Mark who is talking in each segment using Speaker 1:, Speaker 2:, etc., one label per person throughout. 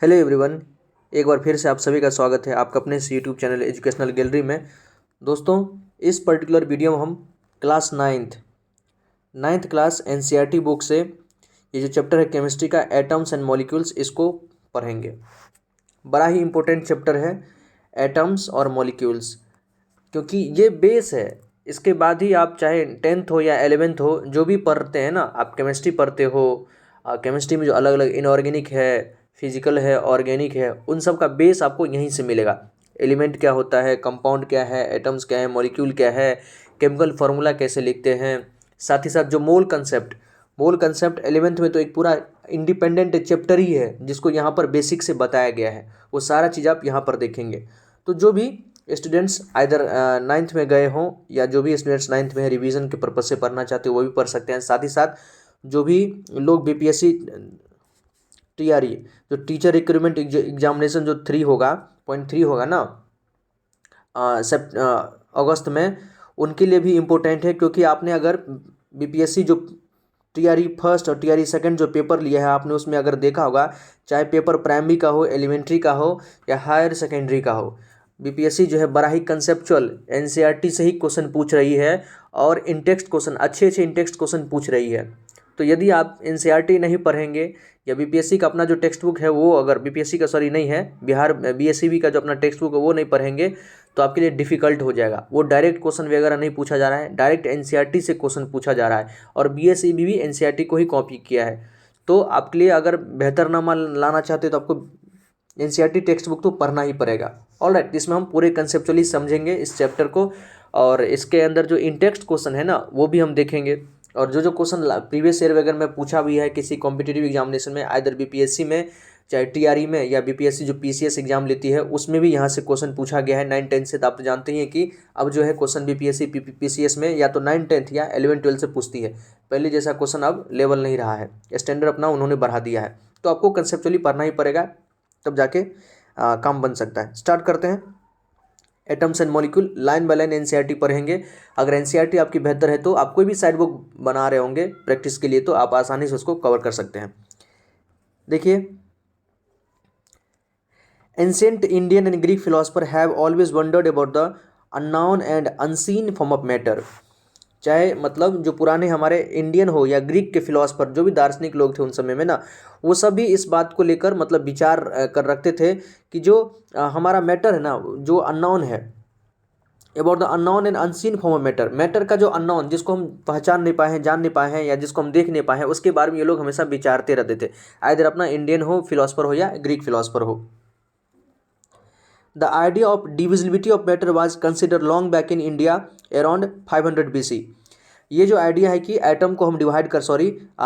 Speaker 1: Hello everyone, एक बार फिर से आप सभी का स्वागत है आपका अपने इस यूट्यूब चैनल एजुकेशनल गैलरी में। दोस्तों, इस पर्टिकुलर वीडियो में हम class ninth class NCERT book से ये जो चैप्टर है केमिस्ट्री का एटम्स एंड मॉलिक्यूल्स, इसको पढ़ेंगे। बड़ा ही इम्पोर्टेंट चैप्टर है एटम्स और मॉलिक्यूल्स, क्योंकि ये बेस है। इसके बाद ही आप चाहे 10th हो या 11th हो, जो भी पढ़ते हैं ना, आप केमिस्ट्री पढ़ते हो, केमिस्ट्री में जो अलग अलग इनऑर्गेनिक है, फिजिकल है, ऑर्गेनिक है, उन सब का बेस आपको यहीं से मिलेगा। एलिमेंट क्या होता है, कंपाउंड क्या है, एटम्स क्या है, मॉलिक्यूल क्या है, केमिकल फार्मूला कैसे लिखते हैं, साथ ही साथ जो मोल कंसेप्ट 11th में तो एक पूरा इंडिपेंडेंट चैप्टर ही है जिसको यहाँ पर बेसिक से बताया गया है। वो सारा चीज़ आप यहाँ पर देखेंगे। तो जो भी स्टूडेंट्स आइदर 9th में गए हों या जो भी स्टूडेंट्स 9th में है, रिवीजन के पर्पज से पढ़ना चाहते हो वो भी पढ़ सकते हैं। साथ ही साथ जो भी लोग बीपीएससी टीआरई, जो टीचर रिक्रूटमेंट एग्जामिनेशन जो 3 होगा ना अगस्त में, उनके लिए भी इम्पोर्टेंट है। क्योंकि आपने अगर बीपीएससी जो टीआरई फर्स्ट और टीआरई सेकंड जो पेपर लिया है, आपने उसमें अगर देखा होगा, चाहे पेपर प्राइमरी का हो, एलिमेंट्री का हो या हायर सेकेंडरी का हो, बीपीएससी जो है बड़ा ही कंसेप्चुअल एनसीईआरटी से ही क्वेश्चन पूछ रही है और इनटेक्स्ट क्वेश्चन, अच्छे इनटेक्स्ट क्वेश्चन पूछ रही है। तो यदि आप एनसीईआरटी नहीं पढ़ेंगे या बीपीएससी का अपना जो टेक्स्ट बुक है वो, अगर बीपीएससी का नहीं है, बिहार बीएससीबी का जो अपना टेक्स्ट बुक है वो नहीं पढ़ेंगे, तो आपके लिए डिफ़िकल्ट हो जाएगा। वो डायरेक्ट क्वेश्चन वगैरह नहीं पूछा जा रहा है, डायरेक्ट एनसीईआरटी से क्वेश्चन पूछा जा रहा है और बीएससीबी भी एनसीईआरटी को ही कॉपी किया है। तो आपके लिए अगर बेहतर नाम लाना चाहते हो तो आपको एनसीईआरटी टेक्स्ट बुक तो पढ़ना ही पड़ेगा। ऑलराइट, इसमें हम पूरे कंसेप्चुअली समझेंगे इस चैप्टर को, और इसके अंदर जो इनटेक्स्ट क्वेश्चन है ना वो भी हम देखेंगे। और जो क्वेश्चन प्रीवियस ईयर वगैरह में पूछा भी है किसी कॉम्पिटिटिव एग्जामिनेशन में, आइदर बीपीएससी में, चाहे टीआरई में, या बीपीएससी जो पीसीएस एग्जाम लेती है उसमें भी यहाँ से क्वेश्चन पूछा गया है 9-10 से। तो आप तो जानते ही हैं कि अब जो है क्वेश्चन बीपीएससी पीसीएस में या तो 9-10 या 11-12 से पूछती है। पहले जैसा क्वेश्चन अब लेवल नहीं रहा है, स्टैंडर्ड अपना उन्होंने बढ़ा दिया है। तो आपको कंसेप्चुअली पढ़ना ही पड़ेगा, तब जाके काम बन सकता है। स्टार्ट करते हैं। Atoms and molecule line by line NCERT पढ़ेंगे। अगर एनसीईआरटी आपकी बेहतर है तो आप कोई भी साइड बुक बना रहे होंगे प्रैक्टिस के लिए, तो आप आसानी से उसको कवर कर सकते हैं। देखिए, ancient Indian and Greek philosopher have always wandered about the unknown and unseen form of matter. चाहे मतलब जो पुराने हमारे इंडियन हो या ग्रीक के फिलोसफर, जो भी दार्शनिक लोग थे उन समय में ना, वो सभी इस बात को लेकर मतलब विचार कर रखते थे कि जो हमारा मैटर है ना, जो अननोन है, about the unknown and unseen form of matter, matter का जो अननोन, जिसको हम पहचान नहीं पाए हैं, जान नहीं पाए हैं, या जिसको हम देख नहीं पाए हैं, उसके बारे में ये लोग हमेशा विचारते रहते थे, आइदर अपना इंडियन हो फिलोसफर हो या ग्रीक फिलोसफर हो। The idea of divisibility of matter was consider long back in India around 500 BC। ये जो आइडिया है कि एटम को हम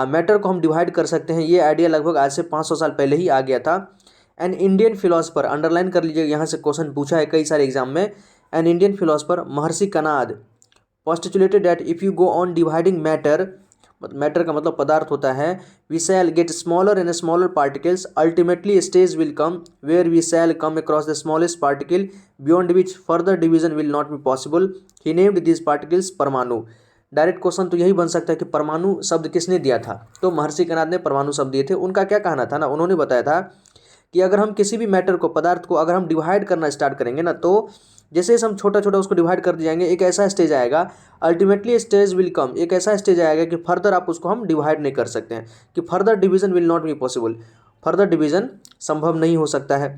Speaker 1: मैटर को हम डिवाइड कर सकते हैं, ये आइडिया लगभग आज से 500 साल पहले ही आ गया था। एन इंडियन फिलोसफर, अंडरलाइन कर लीजिए, यहाँ से क्वेश्चन पूछा है कई सारे एग्जाम में। An Indian philosopher Maharshi Kanad postulated that if you go on dividing matter का मतलब पदार्थ होता है, we shall get smaller and smaller particles, ultimately a stage will come where we shall come across the smallest particle beyond which further division will not be possible. He named these particles परमाणु। Direct question तो यही बन सकता है कि परमाणु शब्द किसने दिया था, तो महर्षि कनाद ने परमाणु शब्द दिए थे। उनका क्या कहना था ना, उन्होंने बताया था कि अगर हम किसी भी मैटर को, पदार्थ को अगर हम डिवाइड करना स्टार्ट करेंगे ना, तो जैसे जैसे हम छोटा छोटा उसको डिवाइड कर जाएंगे, एक ऐसा स्टेज आएगा, अल्टीमेटली स्टेज विल कम, एक ऐसा स्टेज आएगा कि फर्दर आप उसको हम डिवाइड नहीं कर सकते हैं, कि further division will not be possible, further division संभव नहीं हो सकता है।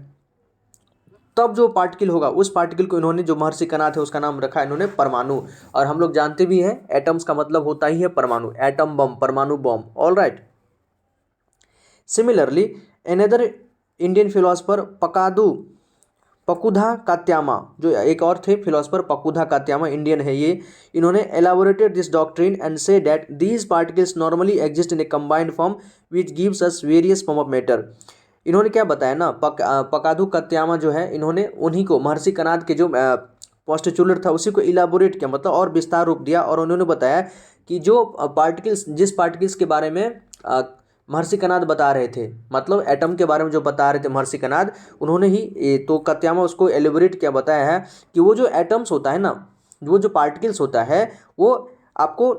Speaker 1: तब जो पार्टिकल होगा, उस पार्टिकल को इन्होंने, जो महर्षि कनाद है, उसका नाम रखा इन्होंने परमाणु। और हम लोग जानते भी हैं एटम्स का मतलब होता ही है परमाणु, एटम बम, परमाणु bomb. All right. Similarly another Indian philosopher Pakudha Katyayana, जो एक और थे फिलोसफर पकुधा कात्यामा, इंडियन है ये, इन्होंने elaborated this doctrine and say that these particles normally exist in A combined form which gives us various form of matter. इन्होंने क्या बताया ना, पकाधु कात्यामा जो है, इन्होंने उन्हीं को, महर्षि कनाद के जो पोस्टुलेट था उसी को इलाबोरेट किया, मतलब और विस्तार रूप दिया, और उन्होंने बताया कि जो पार्टिकल्स, जिस पार्टिकल्स के बारे में महर्षि कनाद बता रहे थे, मतलब एटम के बारे में जो बता रहे थे महर्षि कनाद, उन्होंने ही तो कात्यामा उसको एलिबोरेट किया, बताया है कि वो जो एटम्स होता है ना, वो जो पार्टिकल्स होता है, वो आपको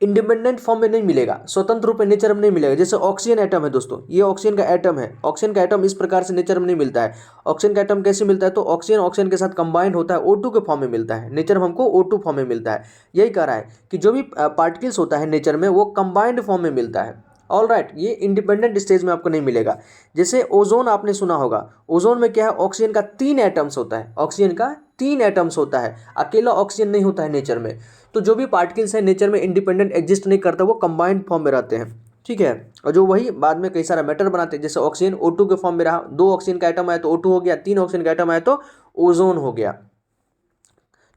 Speaker 1: इंडिपेंडेंट फॉर्म में नहीं मिलेगा, स्वतंत्र रूप में नेचर में नहीं मिलेगा। जैसे ऑक्सीजन एटम है दोस्तों, ये ऑक्सीजन का एटम है, ऑक्सीजन का एटम इस प्रकार से नेचर में नहीं मिलता है। ऑक्सीजन का एटम कैसे मिलता है, तो ऑक्सीजन ऑक्सीजन के साथ कंबाइंड होता है, O2 के फॉर्म में मिलता है। नेचर में हमको O2 फॉर्म में मिलता है। यही कह रहा है कि जो भी पार्टिकल्स होता है नेचर में वो कंबाइंड फॉर्म में मिलता है। ऑल राइट, ये इंडिपेंडेंट स्टेज में आपको नहीं मिलेगा। जैसे ओजोन आपने सुना होगा, ओजोन में क्या है, ऑक्सीजन का 3 एटम्स होता है, ऑक्सीजन का 3 एटम्स होता है, अकेला ऑक्सीजन नहीं होता है नेचर में। तो जो भी पार्टिकल्स हैं नेचर में इंडिपेंडेंट एग्जिस्ट नहीं करता, वो कंबाइंड फॉर्म में रहते हैं, ठीक है। और जो वही बाद में कई सारा मैटर बनाते हैं, जैसे ऑक्सीजन O2 के फॉर्म में रहा, 2 ऑक्सीजन का एटम आया तो O2 हो गया, 3 ऑक्सीजन का एटम आया तो ओजोन हो गया।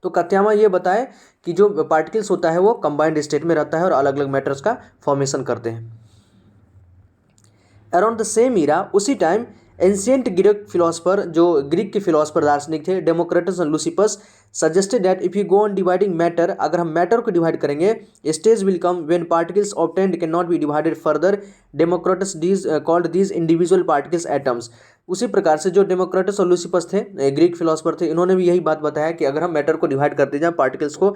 Speaker 1: तो कत्यामा ये बताए कि जो पार्टिकल्स होता है वो कंबाइंड स्टेट में रहता है और अलग अलग मैटर्स का फॉर्मेशन करते हैं। अराउंड द सेम ईरा, उसी टाइम एंशियंट ग्रीक फिलोसफर, जो ग्रीक के फिलोसफर दार्शनिक थे, Democritus and Leucippus, suggested that if you go on dividing matter, अगर हम मैटर को डिवाइड करेंगे, stage will come when particles obtained can not be divided further. Democritus these called these individual particles atoms. उसी प्रकार से जो Democritus और लुसिपस थे, ग्रीक फिलोसफर थे, इन्होंने भी यही बात बताया कि अगर हम मैटर को डिवाइड करते जाएं, पार्टिकल्स को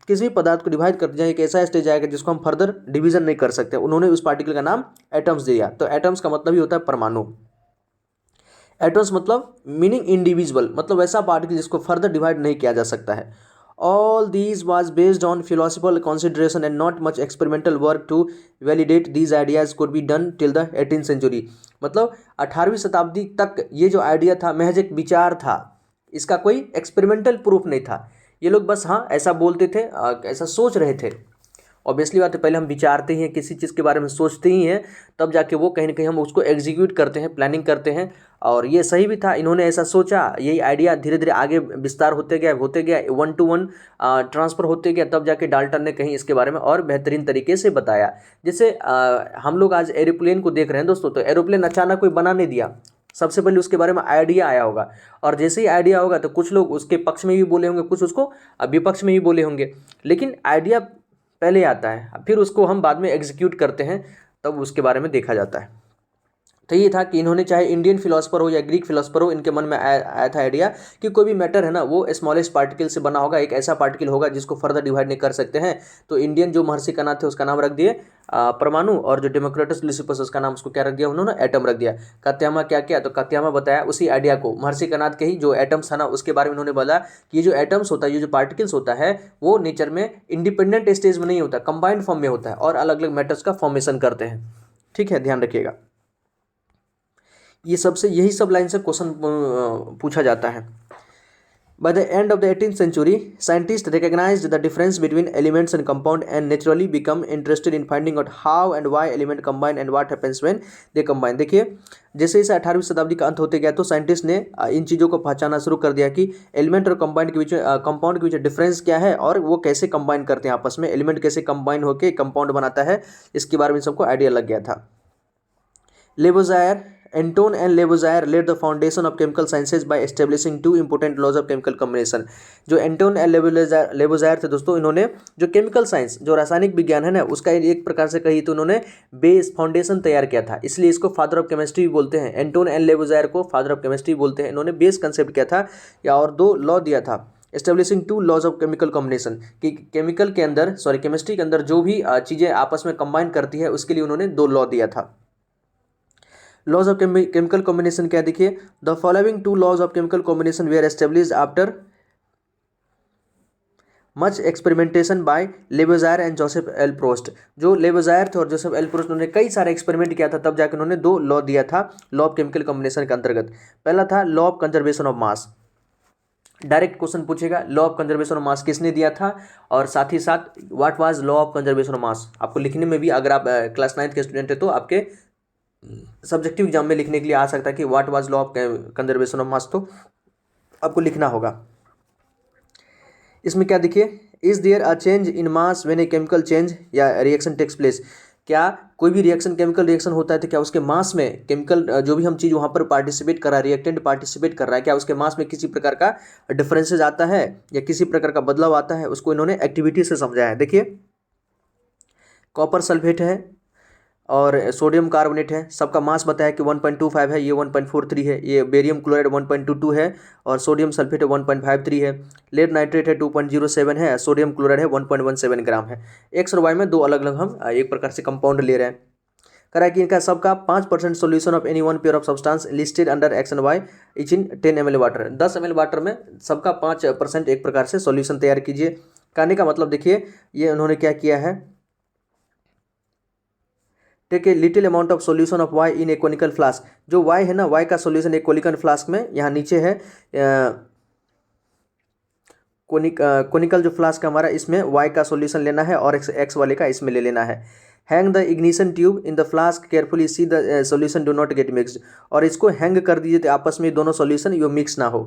Speaker 1: किसी भी पदार्थ को डिवाइड करते जाएं, एक ऐसा स्टेज आएगा जिसको हम फर्दर डिवीजन नहीं कर सकते। उन्होंने उस पार्टिकल का नाम एटम्स दिया। तो एटम्स का मतलब ही होता है परमाणु। एटम्स मतलब मीनिंग इंडिविजुअल, मतलब ऐसा पार्टिकल जिसको फर्दर डिवाइड नहीं किया जा सकता है। All these was based on philosophical consideration and not much experimental work to validate these ideas could be done till the 18th century. मतलब 18वीं शताब्दी तक ये जो आइडिया था महज एक विचार था, इसका कोई एक्सपेरिमेंटल प्रूफ नहीं था। ये लोग बस हाँ ऐसा बोलते थे, ऐसा सोच रहे थे। ऑब्वियसली बात है, पहले हम विचारते ही हैं, किसी चीज़ के बारे में सोचते ही हैं, तब जाके वो कहीं ना कहीं हम उसको एग्जीक्यूट करते हैं, प्लानिंग करते हैं। और ये सही भी था, इन्होंने ऐसा सोचा, यही आइडिया धीरे धीरे आगे विस्तार होते गया, 1 to 1 ट्रांसफ़र होते गया, तब जाके डाल्टन ने कहीं इसके बारे में और बेहतरीन तरीके से बताया। जैसे हम लोग आज एरोप्लेन को देख रहे हैं दोस्तों, तो एरोप्लेन अचानक कोई बना नहीं दिया, सबसे पहले उसके बारे में आइडिया आया होगा, और जैसे ही आइडिया होगा तो कुछ लोग उसके पक्ष में भी बोले होंगे, कुछ उसको विपक्ष में भी बोले होंगे, लेकिन आइडिया पहले आता है, फिर उसको हम बाद में एग्जीक्यूट करते हैं, तब उसके बारे में देखा जाता है। तो ये था कि इन्होंने, चाहे इंडियन फिलोसफर हो या ग्रीक फिलोसफर हो, इनके मन में आया था आइडिया कि कोई भी मैटर है ना वो स्मॉलेस्ट पार्टिकल से बना होगा, एक ऐसा पार्टिकल होगा जिसको फर्दर डिवाइड नहीं कर सकते हैं। तो इंडियन जो महर्षि कणाद थे उसका नाम रख दिए परमाणु, और जो डेमोक्रिटस लुसिपस उसका नाम उसको क्या रख दिया उन्होंने, एटम रख दिया। कत्यामा क्या किया, तो कत्यामा बताया उसी आइडिया को, महर्षि कणाद के ही जो एटम्स था ना उसके बारे में उन्होंने बोला कि ये जो एटम्स होता है, ये जो पार्टिकल्स होता है, वो नेचर में इंडिपेंडेंट स्टेज में नहीं होता, कंबाइंड फॉर्म में होता है और अलग अलग मैटर्स का फॉर्मेशन करते हैं। ठीक है, ध्यान रखिएगा। ये सबसे यही सब लाइन से क्वेश्चन पूछा जाता है। By the end of the 18th century, scientists recognized the difference between elements and compound and naturally become interested in finding out how and why element combine and what happens when they combine। देखिए, जैसे जैसे 18वीं शताब्दी का अंत होते गया तो scientist ने इन चीज़ों को पहचाना शुरू कर दिया कि एलिमेंट और कंपाउंड के बीच कंपाउंड के बीच डिफरेंस क्या है और वो कैसे कंबाइन करते हैं आपस में, एलिमेंट कैसे कंबाइन होकर कंपाउंड बनाता है, इसके बारे में सबको आइडिया लग गया था। लेबोज़ायर, Anton and Lavoisier laid the foundation of chemical sciences by establishing two important laws of chemical combination। जो एंटोन एंड लेवोजायर थे दोस्तों, इन्होंने जो केमिकल साइंस, जो रासायनिक विज्ञान है ना, उसका एक प्रकार से कही तो उन्होंने बेस फाउंडेशन तैयार किया था, इसलिए इसको फादर ऑफ केमिस्ट्री भी बोलते हैं। एंटोन एंड लेवोजायर को फादर ऑफ केमिस्ट्री बोलते हैं। इन्होंने बेस कंसेप्ट किया था या और 2 लॉ दिया था, establishing 2 laws of chemical combination, कि केमिकल के अंदर केमिस्ट्री के अंदर जो भी चीज़ें आपस में कंबाइन करती है उसके लिए उन्होंने 2 लॉ दिया था। लॉज ऑफ केमिकल कॉम्बिनेशन क्या, देखिए, the following 2 laws of chemical combination were established after much experimentation by Lavoisier and Joseph L Proust. जो लेवोजायर थे और जोसेफ एल प्रोस्ट, उन्होंने कई सारे एक्सपेरिमेंट किया था, तब जाकर उन्होंने 2 लॉ दिया था लॉ ऑफ केमिकल कॉम्बिनेशन के अंतर्गत। पहला था law of conservation of mass. Direct question पूछेगा, law of conservation of mass किसने दिया था, और साथ ही साथ what was law of conservation of mass. आपको लिखने में भी, अगर आप क्लास 9th के स्टूडेंट है तो आपके सब्जेक्टिव एग्जाम में लिखने के लिए आ सकता है कि what was law of conservation of mass, तो आपको लिखना होगा। इसमें क्या, देखिए, is there a change in mass when a chemical change या रिएक्शन टेक्स प्लेस। क्या कोई भी रिएक्शन, केमिकल रिएक्शन होता है तो क्या उसके मास में, केमिकल जो भी हम चीज़ वहाँ पर पार्टिसिपेट कर रहा है, रिएक्टेंट पार्टिसिपेट कर रहा है, क्या उसके मास में किसी प्रकार का डिफरेंसेज आता है या किसी प्रकार का बदलाव आता है, उसको इन्होंने एक्टिविटी से समझाया है। देखिए, कॉपर सल्फेट है, और सोडियम कार्बोनेट है, सबका मास बताया कि 1.25 है, ये 1.43 है, ये बेरियम क्लोराइड 1.22 है और सोडियम सल्फेट 1.53 है, लेड नाइट्रेट है 2.07 है, सोडियम क्लोराइड है 1.17 ग्राम है। एक्स और वाई में दो अलग अलग हम एक प्रकार से कंपाउंड ले रहे हैं। करा कि इनका सबका 5% solution of any one pair of substance listed under X and Y each in 10 ml water. 10 ml water में सबका 5% एक प्रकार से सोल्यूशन तैयार कीजिए। कहने का मतलब देखिए ये उन्होंने क्या किया है, take a little amount of solution of Y in a conical flask. जो वाई है ना, वाई का सोल्यूशन एक कोनिकल फ्लास्क में, यहाँ नीचे है कोनिकल जो फ्लास्क हमारा, इसमें वाई का सोल्यूशन लेना है और एक्स वाले का इसमें ले लेना है। Hang the ignition tube in the flask carefully see the solution do not gate mixed. और इसको हैंग कर दीजिए तो आपस में दोनों सोल्यूशन ये मिक्स ना हो।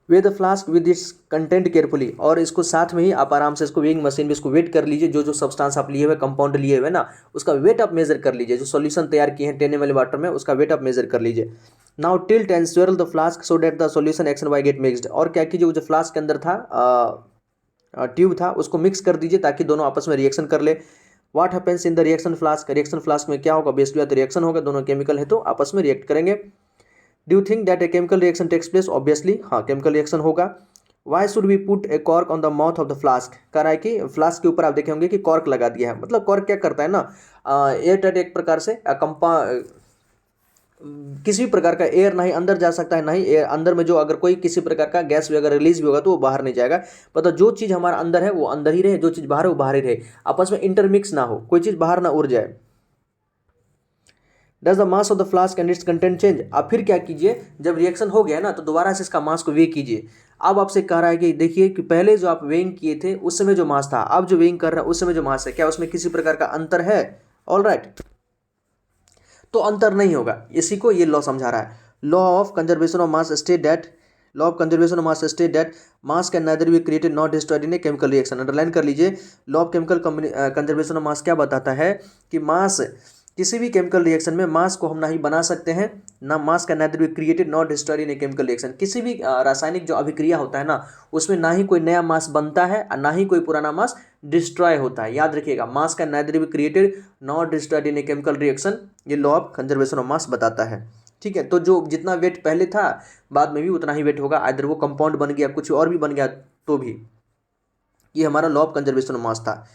Speaker 1: Way the flask with its content carefully, और इसको साथ में ही आप आराम से इसको वेइंग मशीन में इसको वेट कर लीजिए। जो जो सब्सटेंस आप लिए हुए कंपाउंड लिए हुए ना, उसका वेट आप मेजर कर लीजिए। जो सोल्यूशन तैयार किए हैं 10 ml वाटर में, उसका वेट आप मेजर कर लीजिए। Now tilt and swirl the flask so that the solution X and Y get mixed. और क्या कीजिए, वो जो फ्लास्क के अंदर था ट्यूब था, उसको मिक्स कर दीजिए ताकि दोनों आपस में रिएक्शन कर ले। What happens in the reaction flask, reaction flask में क्या होगा, बेसिकली तो रिएक्शन होगा, दोनों केमिकल है तो आपस में रिएक्ट करेंगे। Do you think that a chemical reaction takes place, obviously हाँ केमिकल रिएक्शन होगा। Why should we put a cork on the mouth of the flask. कह रहा है कि फ्लास्क के ऊपर आप देखे होंगे कि कॉर्क लगा दिया है। मतलब कॉर्क क्या करता है ना, एयर टाइट एक प्रकार से किसी भी प्रकार का एयर ना ही अंदर जा सकता है, ना ही एयर अंदर में जो अगर कोई किसी प्रकार का गैस वगैरह रिलीज भी होगा तो वो बाहर नहीं जाएगा। मतलब जो चीज़ हमारा अंदर है वो अंदर ही रहे, जो चीज़ बाहर है वो बाहर ही रहे, आपस में इंटरमिक्स ना हो, कोई चीज़ बाहर ना उड़ जाए। Does the mass of the flask and it's content change. आप फिर क्या कीजिए, जब रिएक्शन हो गया ना तो दोबारा से इसका मास को वे कीजिए। अब आपसे कह रहा है कि देखिए कि पहले जो आप वेइंग किए थे उस समय जो मास था, अब जो वेइंग कर रहा है उस समय जो मास है, क्या उसमें किसी प्रकार का अंतर है? ऑल राइट, तो अंतर नहीं होगा। इसी को ये लॉ समझा रहा है। Law of conservation of mass state that, law of conservation of mass state that mass can neither be created not destroyed in a chemical reaction. Underline कर लीजिए, law of chemical conservation of मास क्या बताता है कि मास किसी भी chemical reaction में मास को हम ना ही बना सकते हैं, ना मास can neither be created not destroyed in a chemical reaction. किसी भी रासायनिक जो अभिक्रिया होता है ना, उसमें ना ही कोई नया मास बनता है और ना ही कोई पुराना मास डिस्ट्रॉय होता है। याद रखिएगा, mass can neither be created not destroyed in a chemical reaction, ये law of conservation of mass बताता है। ठीक है, तो जो जितना वेट पहले था बाद में भी उतना ही वेट होगा, आइदर वो कंपाउंड बन गया कुछ और भी बन गया तो भी। ये हमारा लॉ ऑफ कंजर्वेशन ऑफ मास था।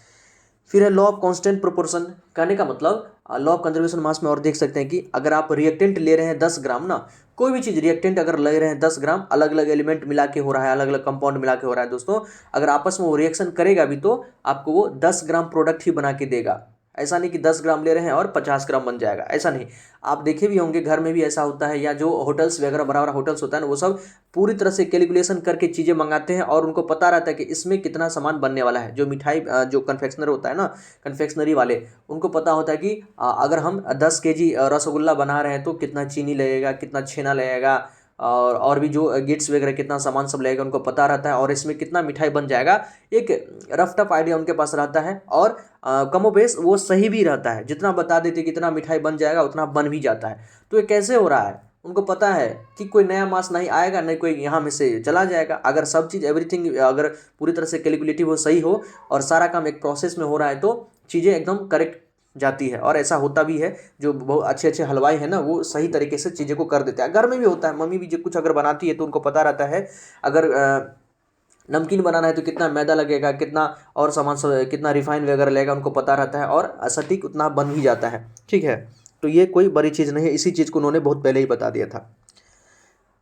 Speaker 1: फिर है लॉ ऑफ कांस्टेंट प्रोपोर्शन। कहने का मतलब लॉ ऑफ कंजर्वेशन मास में और देख सकते हैं कि अगर आप रिएक्टेंट ले रहे हैं 10 ग्राम ना, कोई भी चीज़ रिएक्टेंट अगर ले रहे हैं 10 ग्राम, अलग अलग एलिमेंट मिला के हो रहा है, अलग अलग कंपाउंड मिला के हो रहा है दोस्तों, अगर आपस में वो रिएक्शन करेगा भी तो आपको वो 10 ग्राम प्रोडक्ट ही बना के देगा। ऐसा नहीं कि 10 ग्राम ले रहे हैं और 50 ग्राम बन जाएगा, ऐसा नहीं। आप देखे भी होंगे घर में भी ऐसा होता है, या जो होटल्स वगैरह बड़ा बड़ा होटल्स होता है ना, वो सब पूरी तरह से कैलकुलेशन करके चीज़ें मंगाते हैं और उनको पता रहता है कि इसमें कितना सामान बनने वाला है। जो मिठाई जो कन्फेक्शनर होता है ना, कन्फेक्शनरी वाले, उनको पता होता है कि अगर हम 10 kg रसगुल्ला बना रहे हैं तो कितना चीनी लगेगा, कितना छेना लगेगा, और भी जो गिट्स वगैरह कितना सामान सब लगेगा उनको पता रहता है, और इसमें कितना मिठाई बन जाएगा एक रफ टफ आइडिया उनके पास रहता है। और कमोबेश वो सही भी रहता है, जितना बता देते कितना मिठाई बन जाएगा उतना बन भी जाता है। तो ये कैसे हो रहा है, उनको पता है कि कोई नया मास नहीं आएगा, नहीं कोई यहाँ में से चला जाएगा। अगर सब चीज़ एवरीथिंग अगर पूरी तरह से कैलकुलेटिव हो, सही हो और सारा काम एक प्रोसेस में हो रहा है तो चीज़ें एकदम करेक्ट जाती है। और ऐसा होता भी है, जो बहुत अच्छे अच्छे हलवाई है ना वो सही तरीके से चीज़ें को कर देते हैं। घर में भी होता है, मम्मी भी जो कुछ अगर बनाती है तो उनको पता रहता है, अगर नमकीन बनाना है तो कितना मैदा लगेगा, कितना और सामान सब, कितना रिफाइन वगैरह लगेगा, उनको पता रहता है और सटीक उतना बन भी जाता है। ठीक है, तो ये कोई बड़ी चीज़ नहीं है, इसी चीज़ को उन्होंने बहुत पहले ही बता दिया था।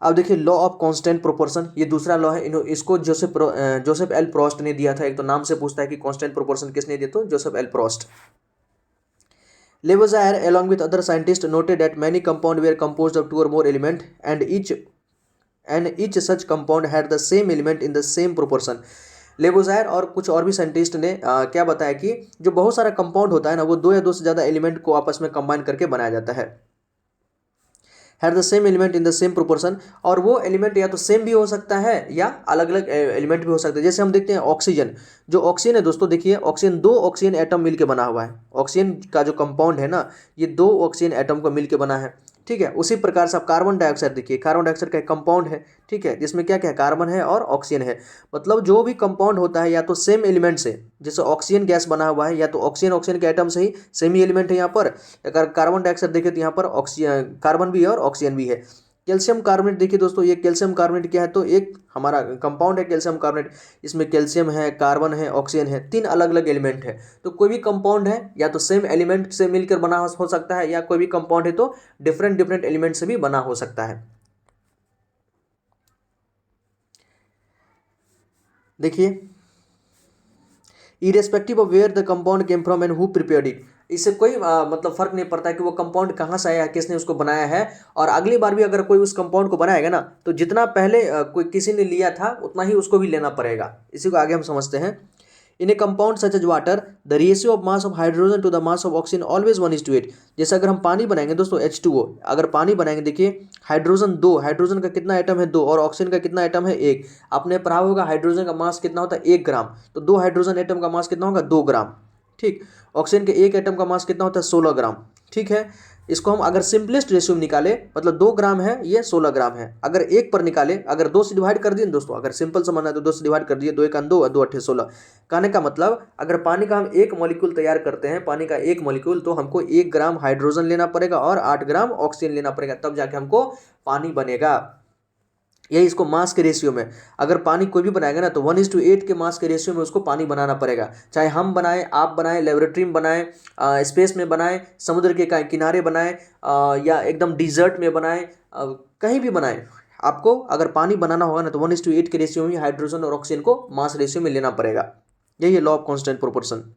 Speaker 1: अब देखिए लॉ ऑफ कांस्टेंट प्रोपोर्शन, ये दूसरा लॉ है। इसको जोसेफ एल प्रोस्ट ने दिया था। एक तो नाम से पूछता है कि कांस्टेंट प्रोपोर्शन किसने दिया, तो Joseph L Proust. Lavoisier, along with other scientists, noted that many compounds were composed of 2 or more elements, and each such compound had the same element in the same proportion. लेवोजायर और कुछ और भी scientist ने क्या बताया कि जो बहुत सारा कंपाउंड होता है ना, वो 2 या 2 से ज़्यादा एलिमेंट को आपस में कंबाइन करके बनाया जाता है। Had the same element in the same proportion, और वो एलिमेंट या तो सेम भी हो सकता है या अलग अलग एलिमेंट भी हो सकता है। जैसे हम देखते हैं ऑक्सीजन, जो ऑक्सीजन है दोस्तों, देखिए ऑक्सीजन 2 ऑक्सीजन एटम मिलके बना हुआ है। ऑक्सीजन का जो कंपाउंड है ना, ये 2 ऑक्सीजन एटम को मिलके बना है। ठीक है। उसी प्रकार से आप कार्बन डाइऑक्साइड देखिए, कार्बन डाइऑक्साइड का एक कंपाउंड है, ठीक है, जिसमें क्या क्या है, कार्बन है और ऑक्सीजन है। मतलब जो भी कंपाउंड होता है या तो सेम एलिमेंट से, जैसे ऑक्सीजन गैस बना हुआ है, या तो ऑक्सीजन के एटम से ही सेम ही एलिमेंट है यहाँ पर। अगर कार्बन डाइऑक्साइड देखें तो यहाँ पर ऑक्सीजन, कार्बन भी है और ऑक्सीजन भी है। कैल्शियम कार्बोनेट देखिए दोस्तों, ये कैल्शियम कार्बोनेट क्या है, तो एक हमारा कंपाउंड है कैल्शियम कार्बोनेट। इसमें कैल्शियम है, कार्बन है, ऑक्सीजन है, तीन अलग अलग एलिमेंट है। तो कोई भी कंपाउंड है या तो सेम एलिमेंट से मिलकर बना हो सकता है, या कोई भी कंपाउंड है तो डिफरेंट डिफरेंट एलिमेंट से भी बना हो सकता है। देखिए, irrespective of where the compound came from and who prepared it, इससे कोई मतलब फर्क नहीं पड़ता है कि वो कंपाउंड कहाँ से आया है, किसने उसको बनाया है। और अगली बार भी अगर कोई उस कंपाउंड को बनाएगा ना, तो जितना पहले कोई किसी ने लिया था उतना ही उसको भी लेना पड़ेगा। इसी को आगे हम समझते हैं। In a compound such as water the ratio of mass of hydrogen to the mass of oxygen always 1:8। जैसे अगर हम पानी बनाएंगे दोस्तों H2O, अगर पानी बनाएंगे, देखिए हाइड्रोजन 2, हाइड्रोजन का कितना एटम है 2, और ऑक्सीजन का कितना एटम है 1। आपने पढ़ा होगा हाइड्रोजन का मास कितना होता है 1 ग्राम, तो 2 हाइड्रोजन एटम का मास कितना होगा 2 ग्राम, ठीक। ऑक्सीजन के एक एटम का मास कितना होता है 16 ग्राम, ठीक है। इसको हम अगर सिंपलेस्ट रेशियो में निकाले, मतलब 2 ग्राम है, ये 16 ग्राम है। अगर एक पर निकाले, अगर 2 से डिवाइड कर दिए दोस्तों, अगर सिंपल समझना है तो 2 से डिवाइड कर दिए, 2 1 2 और 2 8 16। कहने का मतलब अगर पानी का हम एक मॉलिक्यूल तैयार करते हैं, पानी का एक मॉलिक्यूल, तो हमको 1 ग्राम हाइड्रोजन लेना पड़ेगा और 8 ग्राम ऑक्सीजन लेना पड़ेगा, तब जाके हमको पानी बनेगा। यही इसको मास के रेशियो में, अगर पानी कोई भी बनाएगा ना, तो 1:8 के मास के रेशियो में उसको पानी बनाना पड़ेगा। चाहे हम बनाएं, आप बनाएं, लेबोरेटरी में बनाएं, स्पेस में बनाएं, समुद्र के किनारे बनाएं, या एकदम डिजर्ट में बनाएं, कहीं भी बनाएं, आपको अगर पानी बनाना होगा ना, तो 1:8 के रेशियो में हाइड्रोजन और ऑक्सीजन को मास रेशियो में लेना पड़ेगा। यही है law of constant proportion.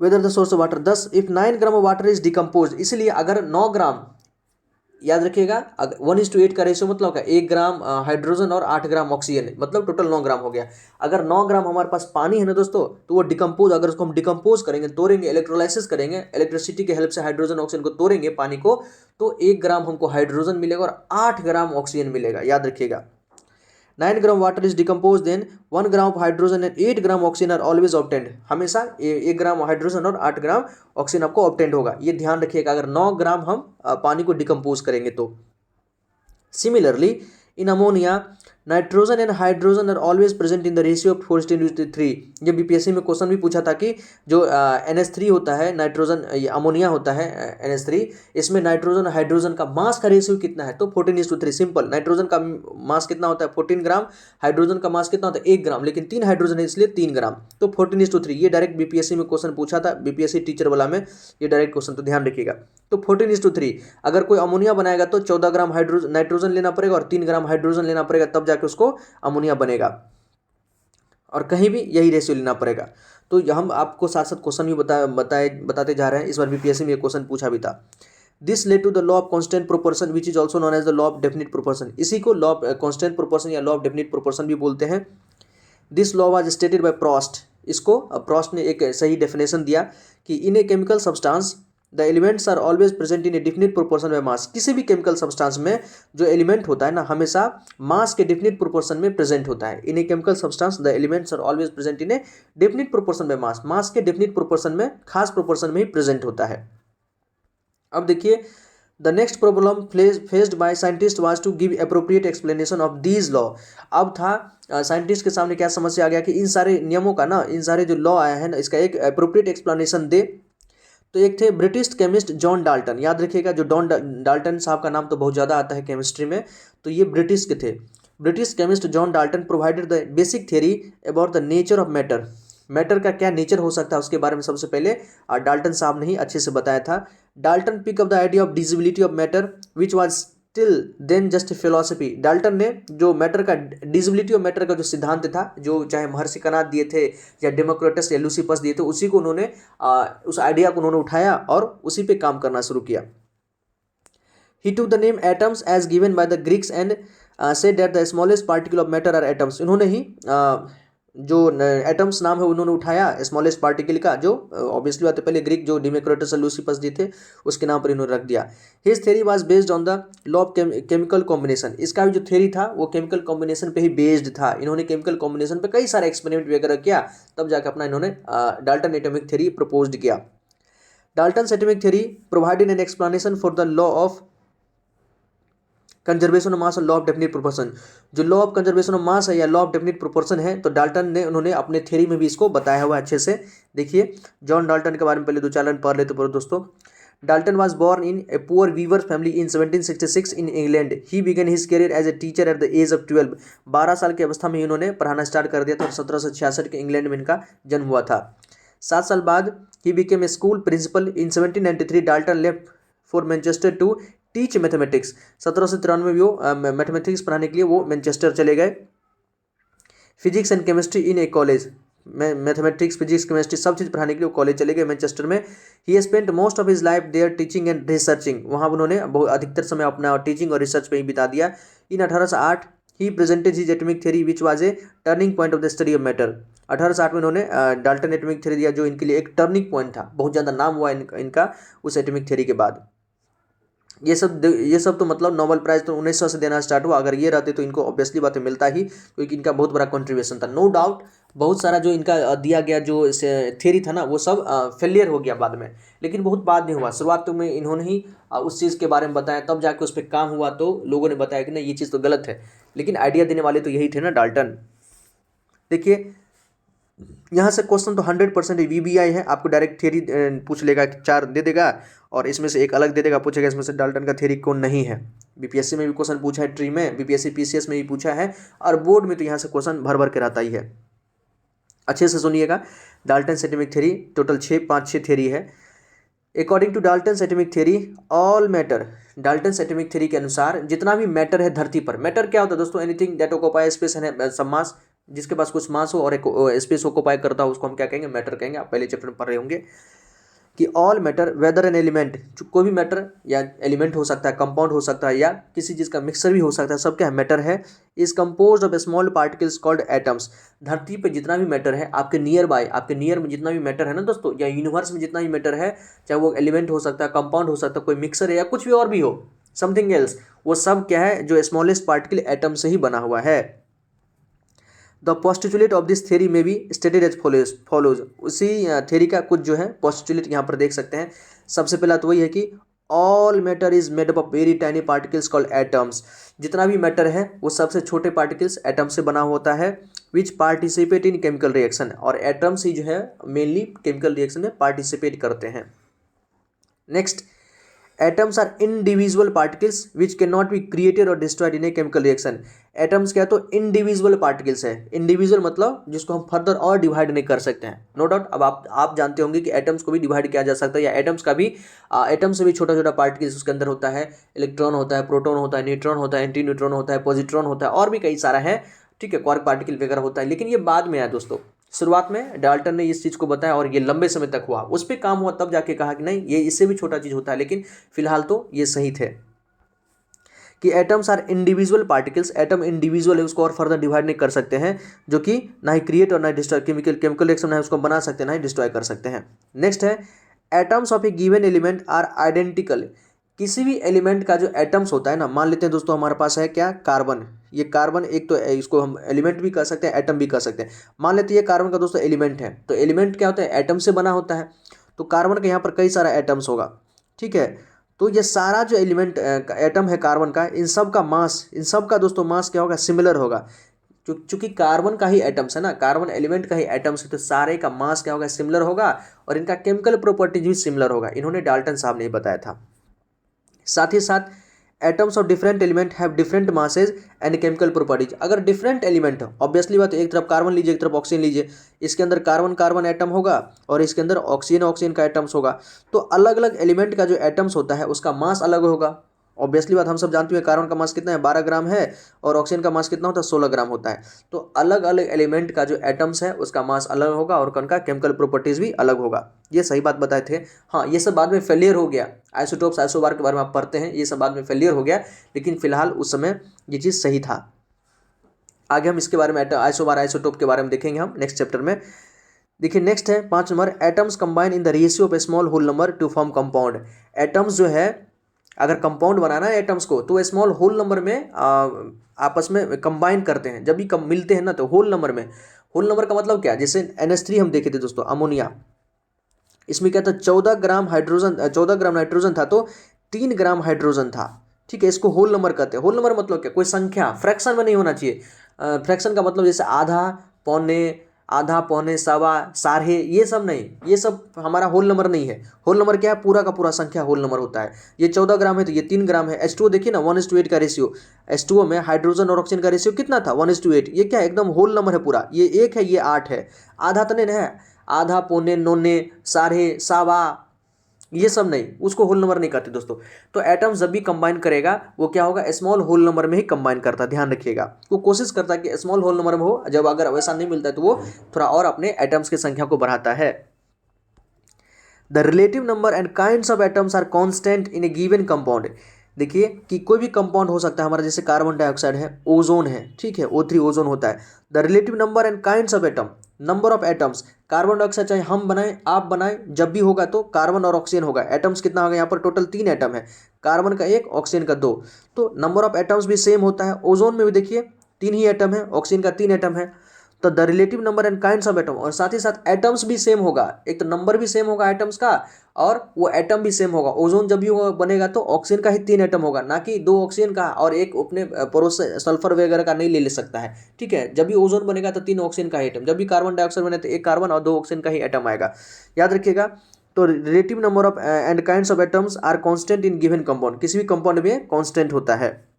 Speaker 1: Whether the source of water, 10 if 9 gram of water is decompose, इसलिए अगर 9 ग्राम, याद रखिएगा, 1:8 का रेशियो मतलब क्या, 1 ग्राम हाइड्रोजन और 8 ग्राम ऑक्सीजन, मतलब टोटल 9 ग्राम हो गया। अगर 9 ग्राम हमारे पास पानी है ना दोस्तों, तो वो डिकम्पोज, अगर उसको हम डिकम्पोज करेंगे, तोड़ेंगे, इलेक्ट्रोलाइसिस करेंगे, इलेक्ट्रिसिटी के हेल्प से हाइड्रोजन ऑक्सीजन को तोड़ेंगे पानी को, तो 1 ग्राम हमको हाइड्रोजन मिलेगा और 8 ग्राम ऑक्सीजन मिलेगा, याद रखिएगा। 9 gram water is decompose, then 1 gram of hydrogen and 8 gram oxygen are always obtained, हमेशा 1 ग्राम हाइड्रोजन और 8 ग्राम ऑक्सीजन आपको ऑब्टेंड होगा। ये ध्यान रखिएगा, अगर 9 ग्राम हम पानी को डिकम्पोज करेंगे तो। Similarly in ammonia, nitrogen and hydrogen are always present in the ratio of 4:3। ये बीपीएससी में क्वेश्चन भी पूछा था कि जो NH3 होता है, नाइट्रोजन, अमोनिया होता है NH3, इसमें नाइट्रोजन हाइड्रोजन का मास का रेशियो कितना है, तो 14:3। सिंपल, नाइट्रोजन का मास कितना होता है 14 ग्राम, हाइड्रोजन का मास कितना होता है 1 ग्राम, लेकिन 3 हाइड्रोजन है इसलिए 3 ग्राम, तो 14:3। ये डायरेक्ट बीपीएससी में क्वेश्चन पूछा था, बीपीएससी टीचर वाला में ये डायरेक्ट क्वेश्चन, तो ध्यान रखिएगा। तो 14:3, अगर कोई अमोनिया बनाएगा तो 14 ग्राम नाइट्रोजन लेना पड़ेगा और 3 ग्राम हाइड्रोजन लेना पड़ेगा, तब जाके उसको अमोनिया बनेगा, और कहीं भी यही रेशियो लेना पड़ेगा। तो हम आपको साथ साथ क्वेश्चन भी बताते जा रहे हैं। इस बार बीपीएससी में ये क्वेश्चन पूछा भी था। This led to the law of constant proportion which is also known as the law of definite proportion, इसी को लॉ ऑफ कांस्टेंट प्रोपोर्शन या लॉ ऑफ डेफिनिट प्रोपोर्शन भी बोलते हैं। This law was stated by Proust, इसको Proust ने एक सही डेफिनेशन दिया कि in a chemical substance the elements are always present in a definite proportion by mass, किसी भी केमिकल सब्सटेंस में जो एलिमेंट होता है ना, हमेशा मास के डिफिनिट प्रोपोर्शन में प्रेजेंट होता है। In a chemical substance the elements are always present in a definite proportion by mass, mass के डिफिनिट प्रोपोर्शन में, खास प्रोपोर्शन में ही प्रेजेंट होता है। अब देखिए, the next problem faced by scientist was to give appropriate explanation of these law. अब था साइंटिस्ट के सामने क्या समस्या आ गया कि इन सारे नियमों का ना, इन सारे जो लॉ आया है ना, इसका एक एप्रोप्रिएट एक्सप्लेनेशन दे। तो एक थे ब्रिटिश केमिस्ट जॉन डाल्टन, याद रखिएगा, जो जॉन डाल्टन साहब का नाम तो बहुत ज़्यादा आता है केमिस्ट्री में, तो ये ब्रिटिश के थे। British chemist John Dalton provided the basic theory about the nature of matter, matter का क्या नेचर हो सकता है उसके बारे में सबसे पहले डाल्टन साहब ने ही अच्छे से बताया था। Dalton pick up the idea of divisibility of matter which was still then just philosophy. Dalton ने जो मैटर का, डिजिबिलिटी ऑफ मैटर का जो सिद्धांत था, जो चाहे महर्षि कणाद दिए थे या डेमोक्रिटस या लूसिफस दिए थे, उसी को उन्होंने उस आइडिया को उन्होंने उठाया और उसी पे काम करना शुरू किया। He took the name atoms as given by the Greeks and said that the smallest particle of matter are atoms. इन्होंने ही जो एटम्स नाम है उन्होंने उठाया स्मॉलेस्ट पार्टिकल का, जो ऑब्वियसली बात है पहले ग्रीक जो डेमोक्रिटस और लूसिफस दिए थे उसके नाम पर इन्होंने रख दिया। His theory was based on the law of chemical combination, इसका भी जो थ्योरी था वो केमिकल कॉम्बिनेशन पे ही बेस्ड था। इन्होंने केमिकल कॉम्बिनेशन पे कई सारे एक्सपेरिमेंट वगैरह किया, तब जाकर अपना इन्होंने डाल्टन एटॉमिक थ्योरी प्रपोज्ड किया। Dalton atomic theory provided an explanation for the law of conservation of मास और लॉ ऑफ डेफिनिट प्रोपोर्शन। जो लॉ ऑफ कंजर्वेशन ऑफ मास है या लॉ ऑफ डेफिनिट प्रोपोर्शन है, तो डाल्टन ने उन्होंने अपने थ्योरी में भी इसको बताया हुआ अच्छे से। देखिए जॉन डाल्टन के बारे में पहले दो चार लाइन पढ़ लेते हैं दोस्तों। Dalton was born in a poor weaver's family in 1766 in England. He began his career as a teacher at the age of 12. 12 साल की अवस्था में इन्होंने पढ़ाना स्टार्ट कर दिया था और 1766 के इंग्लैंड में इनका जन्म हुआ था। 7 साल बाद he became a school principal in 1793. Dalton left for Manchester to teach mathematics. 1793 में वो मैथमेटिक्स पढ़ाने के लिए वो मैनचेस्टर चले गए। Physics and chemistry in A college, mathematics physics chemistry सब चीज़ पढ़ाने के लिए वो कॉलेज चले गए मैनचेस्टर में। ही spent most of his life there teaching and researching, वहाँ उन्होंने बहुत अधिकतर समय अपना टीचिंग और रिसर्च पे ही बिता दिया। इन 1808 he presented his atomic theory which was a turning point of the study of matter. 1808 में उन्होंने डाल्टन एटॉमिक थ्योरी दिया जो इनके लिए एक टर्निंग पॉइंट था, बहुत ज़्यादा नाम हुआ इनका उस एटॉमिक थ्योरी के बाद। ये सब तो मतलब नोबेल प्राइज़ तो 1900 से देना स्टार्ट हुआ। अगर ये रहते तो इनको ऑब्वियसली बात है मिलता ही, क्योंकि इनका बहुत बड़ा कंट्रीब्यूशन था। नो डाउट बहुत सारा जो इनका दिया गया जो थ्योरी था ना वो सब फेलियर हो गया बाद में, लेकिन बहुत बाद में हुआ। शुरुआत में इन्होंने ही उस चीज़ के बारे में बताया, तब जाके उस पर काम हुआ तो लोगों ने बताया कि नहीं ये चीज़ तो गलत है, लेकिन आइडिया देने वाले तो यही थे ना डाल्टन। देखिए यहाँ से क्वेश्चन तो 100% VBI है, आपको डायरेक्ट थ्योरी पूछ लेगा, 4 दे देगा और इसमें से एक अलग दे देगा, पूछेगा इसमें से डाल्टन का थ्योरी कौन नहीं है। BPSC में भी क्वेश्चन पूछा है, ट्री में, BPSC PCS में भी पूछा है, और बोर्ड में तो यहाँ से क्वेश्चन भर भर के रहता ही है। अच्छे से सुनिएगा, Dalton atomic theory total 5-6 theory है। According to Dalton atomic theory all matter, Dalton atomic theory के अनुसार जितना भी मैटर है धरती पर, मैटर क्या होता है दोस्तों, anything that occupy space and some mass, जिसके पास कुछ मास हो और एक स्पेस ऑक्युपाई करता हो उसको हम क्या कहेंगे, मैटर कहेंगे। आप पहले चैप्टर में पढ़ रहे होंगे कि all matter whether an element, कोई भी मैटर या एलिमेंट हो सकता है, कंपाउंड हो सकता है या किसी चीज़ का मिक्सर भी हो सकता है, सब क्या है, मैटर है। Is compose of small particles called atoms. धरती पे जितना भी मैटर है, आपके नियर बाय, आपके नियर में जितना भी मैटर है ना दोस्तों, या यूनिवर्स में जितना भी मैटर है, चाहे वो एलिमेंट हो सकता है, कंपाउंड हो सकता है, कोई मिक्सर है या कुछ भी और भी हो, समथिंग एल्स, वो सब क्या है, जो स्मॉलेस्ट पार्टिकल एटम से ही बना हुआ है। The postulate of this theory में भी स्टेटेड एज फॉलोज। उसी थ्योरी का कुछ जो है पोस्टुलेट यहाँ पर देख सकते हैं। सबसे पहला तो वही है कि all matter is made up of very tiny particles called atoms. जितना भी मैटर है वो सबसे छोटे पार्टिकल्स एटम से बना होता है। Which participate in chemical reaction, और एटम्स ही जो है मेनली केमिकल रिएक्शन में पार्टिसिपेट करते हैं। Next, atoms are individual particles which can not be created और destroyed in a chemical reaction. Atoms क्या तो इंडिविजुअल पार्टिकल्स है, इंडिविजुअल मतलब जिसको हम फर्दर और डिवाइड नहीं कर सकते हैं। नो डाउट अब आप जानते होंगे कि एटम्स को भी डिवाइड किया जा सकता है, या एटम्स का भी एटम से भी छोटा छोटा पार्टिकल्स उसके अंदर होता है। इलेक्ट्रॉन होता है, प्रोटॉन होता है, न्यूट्रॉन होता है, एंटी न्यूट्रॉन होता है, पॉजिट्रॉन होता है, और भी कई सारा है, ठीक है, क्वार्क पार्टिकल वगैरह होता है, लेकिन ये बाद में आया दोस्तों। शुरुआत में डाल्टन ने इस चीज़ को बताया और ये लंबे समय तक हुआ, उस पर काम हुआ, तब जाके कहा कि नहीं ये इससे भी छोटा चीज़ होता है, लेकिन फिलहाल तो ये सही थे कि atoms are individual particles. Atom individual है, उसको और फर्दर डिवाइड नहीं कर सकते हैं, जो कि ना ही क्रिएट और ना ही डिस्ट्रॉय, केमिकल रिएक्शन ना उसको बना सकते हैं ना ही डिस्ट्रॉय कर सकते हैं। नेक्स्ट है, atoms of a given element are identical. किसी भी एलिमेंट का जो एटम्स होता है ना, मान लेते हैं दोस्तों हमारे पास है क्या, कार्बन। ये कार्बन एक तो इसको हम एलिमेंट भी कर सकते हैं, एटम भी कर सकते हैं। मान लेते हैं ये कार्बन का दोस्तों एलिमेंट है, तो एलिमेंट क्या होता है, एटम से बना होता है, तो कार्बन का यहाँ पर कई सारा एटम्स होगा, ठीक है। तो ये सारा जो एलिमेंट एटम है कार्बन का, इन सब का मास, इन सब का दोस्तों मास क्या होगा, सिमिलर होगा। चूंकि कार्बन का ही एटम्स है ना, कार्बन एलिमेंट का ही एटम्स है, तो सारे का मास क्या होगा, सिमिलर होगा, और इनका केमिकल प्रॉपर्टीज भी सिमिलर होगा। इन्होंने डाल्टन साहब ने बताया था। साथ ही साथ atoms of different element have different masses and chemical properties. अगर डिफरेंट एलिमेंट हो, ऑब्वियसली बात है, एक तरफ कार्बन लीजिए, एक तरफ ऑक्सीजन लीजिए, इसके अंदर कार्बन कार्बन एटम होगा और इसके अंदर ऑक्सीजन ऑक्सीजन का एटम्स होगा, तो अलग अलग एलिमेंट का जो एटम्स होता है उसका मास अलग होगा। ऑब्वियसली बात हम सब जानते हैं, कार्बन का मास कितना है, 12 ग्राम है, और ऑक्सीजन का मास कितना होता है, 16 ग्राम होता है। तो अलग अलग एलिमेंट का जो एटम्स है उसका मास अलग होगा और उनका केमिकल प्रॉपर्टीज भी अलग होगा। ये सही बात बताए थे। हाँ, ये सब बाद में फेलियर हो गया, आइसोटोप्स आइसोबार के बारे में आप पढ़ते हैं, ये सब बाद में फेलियर हो गया, लेकिन फिलहाल उस समय ये चीज़ सही था। आगे हम इसके बारे में आइसोबार आइसोटोप के बारे में देखेंगे हम नेक्स्ट चैप्टर में। देखिए नेक्स्ट है 5 number, atoms combine in the ratio of a small whole number to form compound. Atoms जो है, अगर कंपाउंड बनाना है एटम्स को, तो स्मॉल होल नंबर में आपस में कंबाइन करते हैं। जब भी मिलते हैं ना, तो होल नंबर में, होल नंबर का मतलब क्या, जैसे NH3 हम देखे थे दोस्तों, अमोनिया, इसमें क्या था, 14 ग्राम नाइट्रोजन था तो 3 ग्राम हाइड्रोजन था। ठीक है, इसको होल नंबर कहते हैं। होल नंबर मतलब क्या, कोई संख्या, फ्रैक्शन में नहीं होना चाहिए। फ्रैक्शन का मतलब जैसे आधा पौने सवा साढ़े, ये सब नहीं, ये सब हमारा होल नंबर नहीं है। होल नंबर क्या है, पूरा का पूरा संख्या होल नंबर होता है। ये 14 ग्राम है तो ये 3 ग्राम है। H2O देखिए ना, 1:8 का रेशियो। H2O में हाइड्रोजन और ऑक्सीजन का रेशियो कितना था, 1:8। ये क्या है, एकदम होल नंबर है पूरा। ये 1 है, ये 8 है। आधा तो नहीं है, आधा पौने नौने साढ़े सावा, ये सब नहीं, उसको होल नंबर नहीं कहते दोस्तों। तो एटम्स जब भी कंबाइन करेगा वो क्या होगा, स्मॉल होल नंबर में ही कंबाइन करता है, ध्यान रखिएगा। वो कोशिश करता है कि स्मॉल होल नंबर में हो, जब अगर वैसा नहीं मिलता है तो वो थोड़ा और अपने एटम्स की संख्या को बढ़ाता है। The relative number and kinds of atoms are constant in a given compound. देखिए कि कोई भी कंपाउंड हो सकता है हमारा, जैसे कार्बन डाइऑक्साइड है, ओजोन है, ठीक है, O3 ओजोन होता है। The relative number and kinds of atom, number of atoms, carbon dioxide चाहे हम बनाएं आप बनाएं, जब भी होगा तो कार्बन और ऑक्सीजन होगा। एटम्स कितना होगा यहाँ पर, टोटल 3 एटम है, कार्बन का 1, ऑक्सीजन का 2, तो नंबर ऑफ एटम्स भी सेम होता है। ओजोन में भी देखिए 3 ही एटम है, ऑक्सीजन का 3 एटम है। तो the relative number and kinds of atom, और साथ ही साथ एटम्स भी सेम होगा। एक तो नंबर भी सेम होगा एटम्स का, और वो एटम भी सेम होगा। ओजोन जब भी बनेगा तो ऑक्सीजन का ही 3 एटम होगा, ना कि 2 ऑक्सीजन का और एक अपने पड़ोस से सल्फर वगैरह का नहीं ले सकता है। ठीक है, जब भी ओजोन बनेगा तो 3 ऑक्सीजन का ही एटम, जब भी कार्बन डाइऑक्साइड बने तो 1 कार्बन और 2 ऑक्सीजन का ही एटम आएगा, याद रखिएगा। तो relative number of and kinds of atoms are constant in given compound, किसी भी कंपाउंड में कांस्टेंट होता है।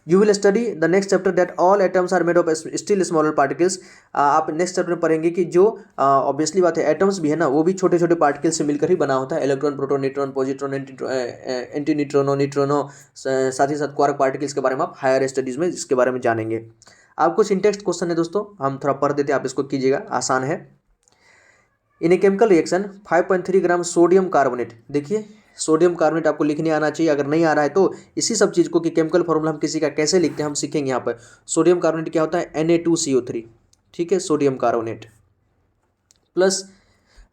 Speaker 1: You will study the next chapter that all atoms are made of still smaller particles. आप नेक्स्ट चैप्टर में पढ़ेंगे कि जो ऑब्वियसली बात है, एटम्स भी है ना, वो भी छोटे छोटे पार्टिकल्स से मिलकर ही बना होता है। Electron, proton, neutron, positron, anti neutrino, neutrino, साथ ही साथ क्वार्क पार्टिकल्स के बारे में आप हायर स्टडीज में इसके बारे में जानेंगे। आप कुछ इंटेक्स्ट क्वेश्चन है दोस्तों, हम थोड़ा पढ़ देते हैं, आप इसको कीजिएगा, आसान है। In a chemical reaction 5.3 gram sodium carbonate, देखिए सोडियम कार्बोनेट आपको लिखने आना चाहिए, अगर नहीं आ रहा है तो इसी सब चीज़ को कि केमिकल फॉर्मूला हम किसी का कैसे लिखते हैं हम सीखेंगे यहाँ पर। सोडियम कार्बोनेट क्या होता है, Na2CO3, ठीक है, sodium carbonate plus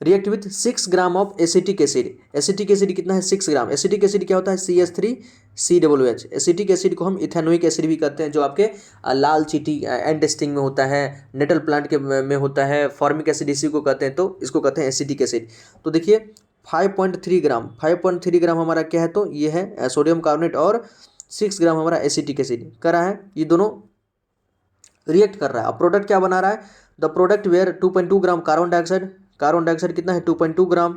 Speaker 1: react with 6 gram of acetic acid. Acetic acid कितना है, 6 ग्राम। एसिटिक एसिड क्या होता है, CH3COOH। एसिटिक एसिड को हम इथेनोइक एसिड भी कहते हैं, जो आपके लाल चींटी एंड स्टिंग में होता है, नेटल प्लांट के में होता है, फॉर्मिक एसिड इसी को कहते हैं, तो इसको कहते हैं एसिटिक एसिड। तो देखिए 5.3 ग्राम हमारा क्या है, तो ये है सोडियम कार्बोनेट, और 6 ग्राम हमारा एसिटिक एसिड कर रहा है, ये दोनों रिएक्ट कर रहा है। अब प्रोडक्ट क्या बना रहा है, the product where 2.2 gram carbon dioxide कितना है, 2.2 ग्राम,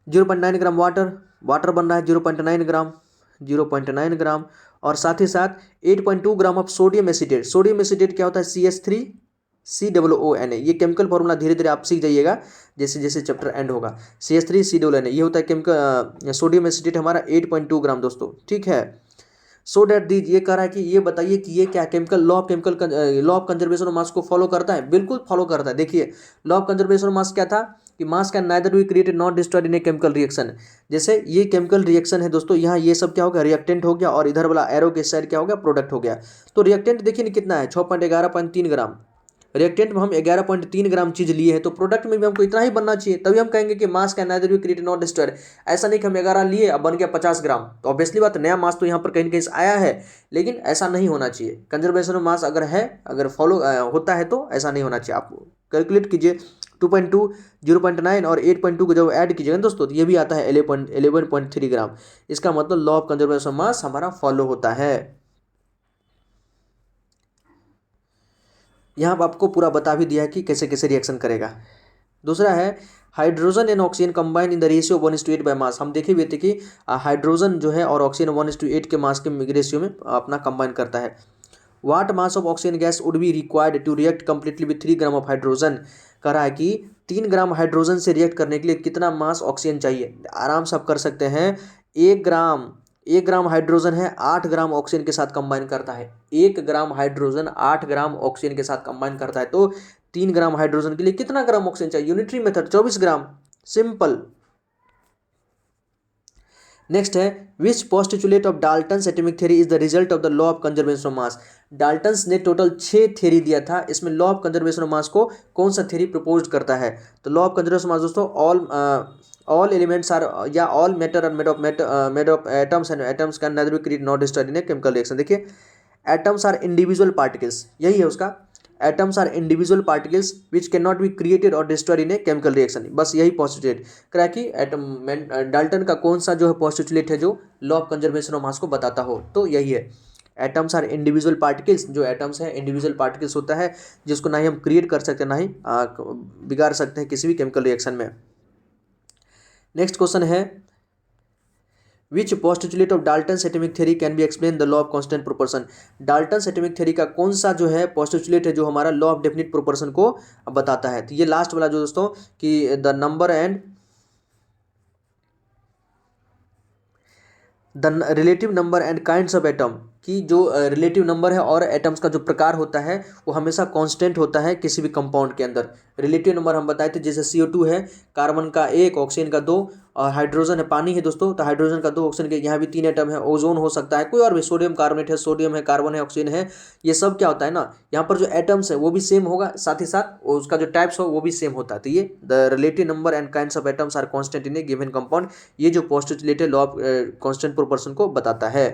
Speaker 1: 0.9 ग्राम वाटर बन रहा है 0.9 ग्राम, और साथ ही साथ 8.2 gram of sodium acetate. Sodium acetate क्या होता है, CH3COONA। ये केमिकल फॉर्मूला धीरे धीरे आप सीख जाइएगा जैसे जैसे चैप्टर एंड होगा। CH3COONA ये होता है केमिकल सोडियम एसिटेट हमारा 8.2 ग्राम दोस्तों, ठीक है। सो डैट दीज, ये कह रहा है कि ये बताइए कि ये क्या chemical law of conservation of mass को फॉलो करता है, बिल्कुल फॉलो करता है। देखिए लॉ ऑफ कंजर्वेशन ऑफ मास क्या था कि मास can neither be created not destroyed in a chemical reaction. जैसे ये केमिकल रिएक्शन है दोस्तों, यहाँ ये सब क्या हो गया, रिएक्टेंट हो गया, और इधर वाला एरो के साइड क्या हो गया, प्रोडक्ट हो गया। तो रिएक्टेंट देखिए ना कितना है, 6.11.3 ग्राम। रिएक्टेंट में हम 11.3 ग्राम चीज लिए हैं, तो प्रोडक्ट में भी हमको इतना ही बनना चाहिए, तभी हम कहेंगे कि मास can neither be created not destroyed. ऐसा नहीं कि हम 11 लिए अब बन गया 50 ग्राम, तो ऑब्वियसली बात नया मास तो यहाँ पर कहीं ना कहीं से आया है, लेकिन ऐसा नहीं होना चाहिए। कंजर्वेशन ऑफ मास अगर है, अगर फॉलो होता है तो ऐसा नहीं होना चाहिए। आप कैलकुलेट कीजिए 2.2, 0.9 और 8.2 को जब ऐड कीजिएगा दोस्तों, तो ये भी आता है 11.3 ग्राम। इसका मतलब लॉ ऑफ कंजर्वेशन ऑफ मास हमारा फॉलो होता है। यहाँ पर आपको पूरा बता भी दिया है कि कैसे कैसे रिएक्शन करेगा। दूसरा है hydrogen and oxygen combine in the ratio 1:8 by mass. हम देखे हुए थे कि हाइड्रोजन जो है और ऑक्सीजन 1:8 के मास के रेशियो में अपना कंबाइन करता है। What mass of oxygen gas would be required to react completely with 3 gram of hydrogen. कह रहा है कि 3 ग्राम हाइड्रोजन से रिएक्ट करने के लिए कितना मास ऑक्सीजन चाहिए। आराम से आप कर सकते हैं, 1 ग्राम हाइड्रोजन है 8 ग्राम ऑक्सीजन के साथ कंबाइन करता है। 1 ग्राम हाइड्रोजन 8 ग्राम ऑक्सीजन के साथ कंबाइन करता है, तो 3 ग्राम हाइड्रोजन के लिए कितना ग्राम ऑक्सीजन चाहिए, unitary method 24 gram, simple. Next है which postulate of Dalton's atomic theory is the result of the law of conservation of mass. Dalton's ने टोटल 6 थ्योरी दिया था, इसमें law of conservation of mass को कौन सा theory propose करता है। तो law of conservation of mass दोस्तों, ऑल एलिमेंट्स आर या all matter are made of atoms and atoms can nether be created not destroyed in a chemical reaction. देखिए atoms are individual particles, यही है उसका। Atoms are individual particles which can not be created और destroyed in a chemical reaction. बस यही postulate करा कि atom Dalton का कौन सा जो है पोस्टुलेट है जो law of conservation of mass को बताता हो, तो यही है। एटम्स आर इंडिविजुअल पार्टिकल्स, जो एटम्स है इंडिविजुअल पार्टिकल्स होता है जिसको ना ही हम क्रिएट कर सकते हैं ना ही बिगाड़ सकते हैं किसी भी केमिकल रिएक्शन में। नेक्स्ट क्वेश्चन है which postulate of Dalton's atomic theory can be explain the law of constant proportion. Dalton's atomic theory का कौन सा जो है पोस्टुलेट है जो हमारा लॉ ऑफ डेफिनिट प्रोपोर्शन को बताता है। तो ये लास्ट वाला जो दोस्तों कि the number and the relative number and kinds of atom, कि जो रिलेटिव नंबर है और एटम्स का जो प्रकार होता है वो हमेशा कांस्टेंट होता है किसी भी कंपाउंड के अंदर। रिलेटिव नंबर हम बताए थे, जैसे CO2 है, कार्बन का 1, ऑक्सीजन का 2 और हाइड्रोजन है, पानी है दोस्तों, तो हाइड्रोजन का 2, ऑक्सीजन के यहाँ भी 3 एटम है। ओजोन हो सकता है, कोई और भी, सोडियम कार्बोनेट है, सोडियम है, कार्बन है, ऑक्सीजन है। ये सब क्या होता है ना, यहाँ पर जो एटम्स है वो भी सेम होगा, साथ ही साथ उसका जो टाइप्स हो वो भी सेम होता है। तो ये the relative number and kinds of atoms are constant in a given compound, ये जो पोस्टुलेट है लॉ ऑफ कांस्टेंट प्रोपोर्शन को बताता है।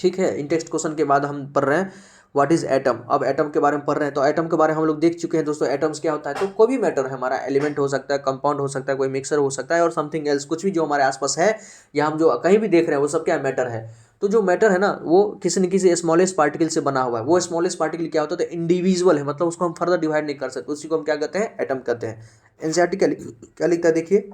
Speaker 1: ठीक है, इन टेक्स्ट क्वेश्चन के बाद हम पढ़ रहे हैं व्हाट इज एटम। अब एटम के बारे में पढ़ रहे हैं, तो एटम के बारे में हम लोग देख चुके हैं दोस्तों। एटम्स क्या होता है, तो कोई भी मैटर है हमारा, एलिमेंट हो सकता है, कंपाउंड हो सकता है, कोई मिक्सर हो सकता है और समथिंग एल्स, कुछ भी जो हमारे आसपास है या हम जो कहीं भी देख रहे हैं वो सब क्या मैटर है। तो जो मैटर है ना वो किसी न किसी स्मॉलेस्ट पार्टिकल से बना हुआ है। वो स्मॉलेस्ट पार्टिकल क्या होता है, तो इंडिविजुअल है, मतलब उसको हम फर्दर डिवाइड नहीं कर सकते, उसी को हम क्या कहते हैं, एटम कहते हैं। एनसीईआरटी क्या लिखता है देखिए,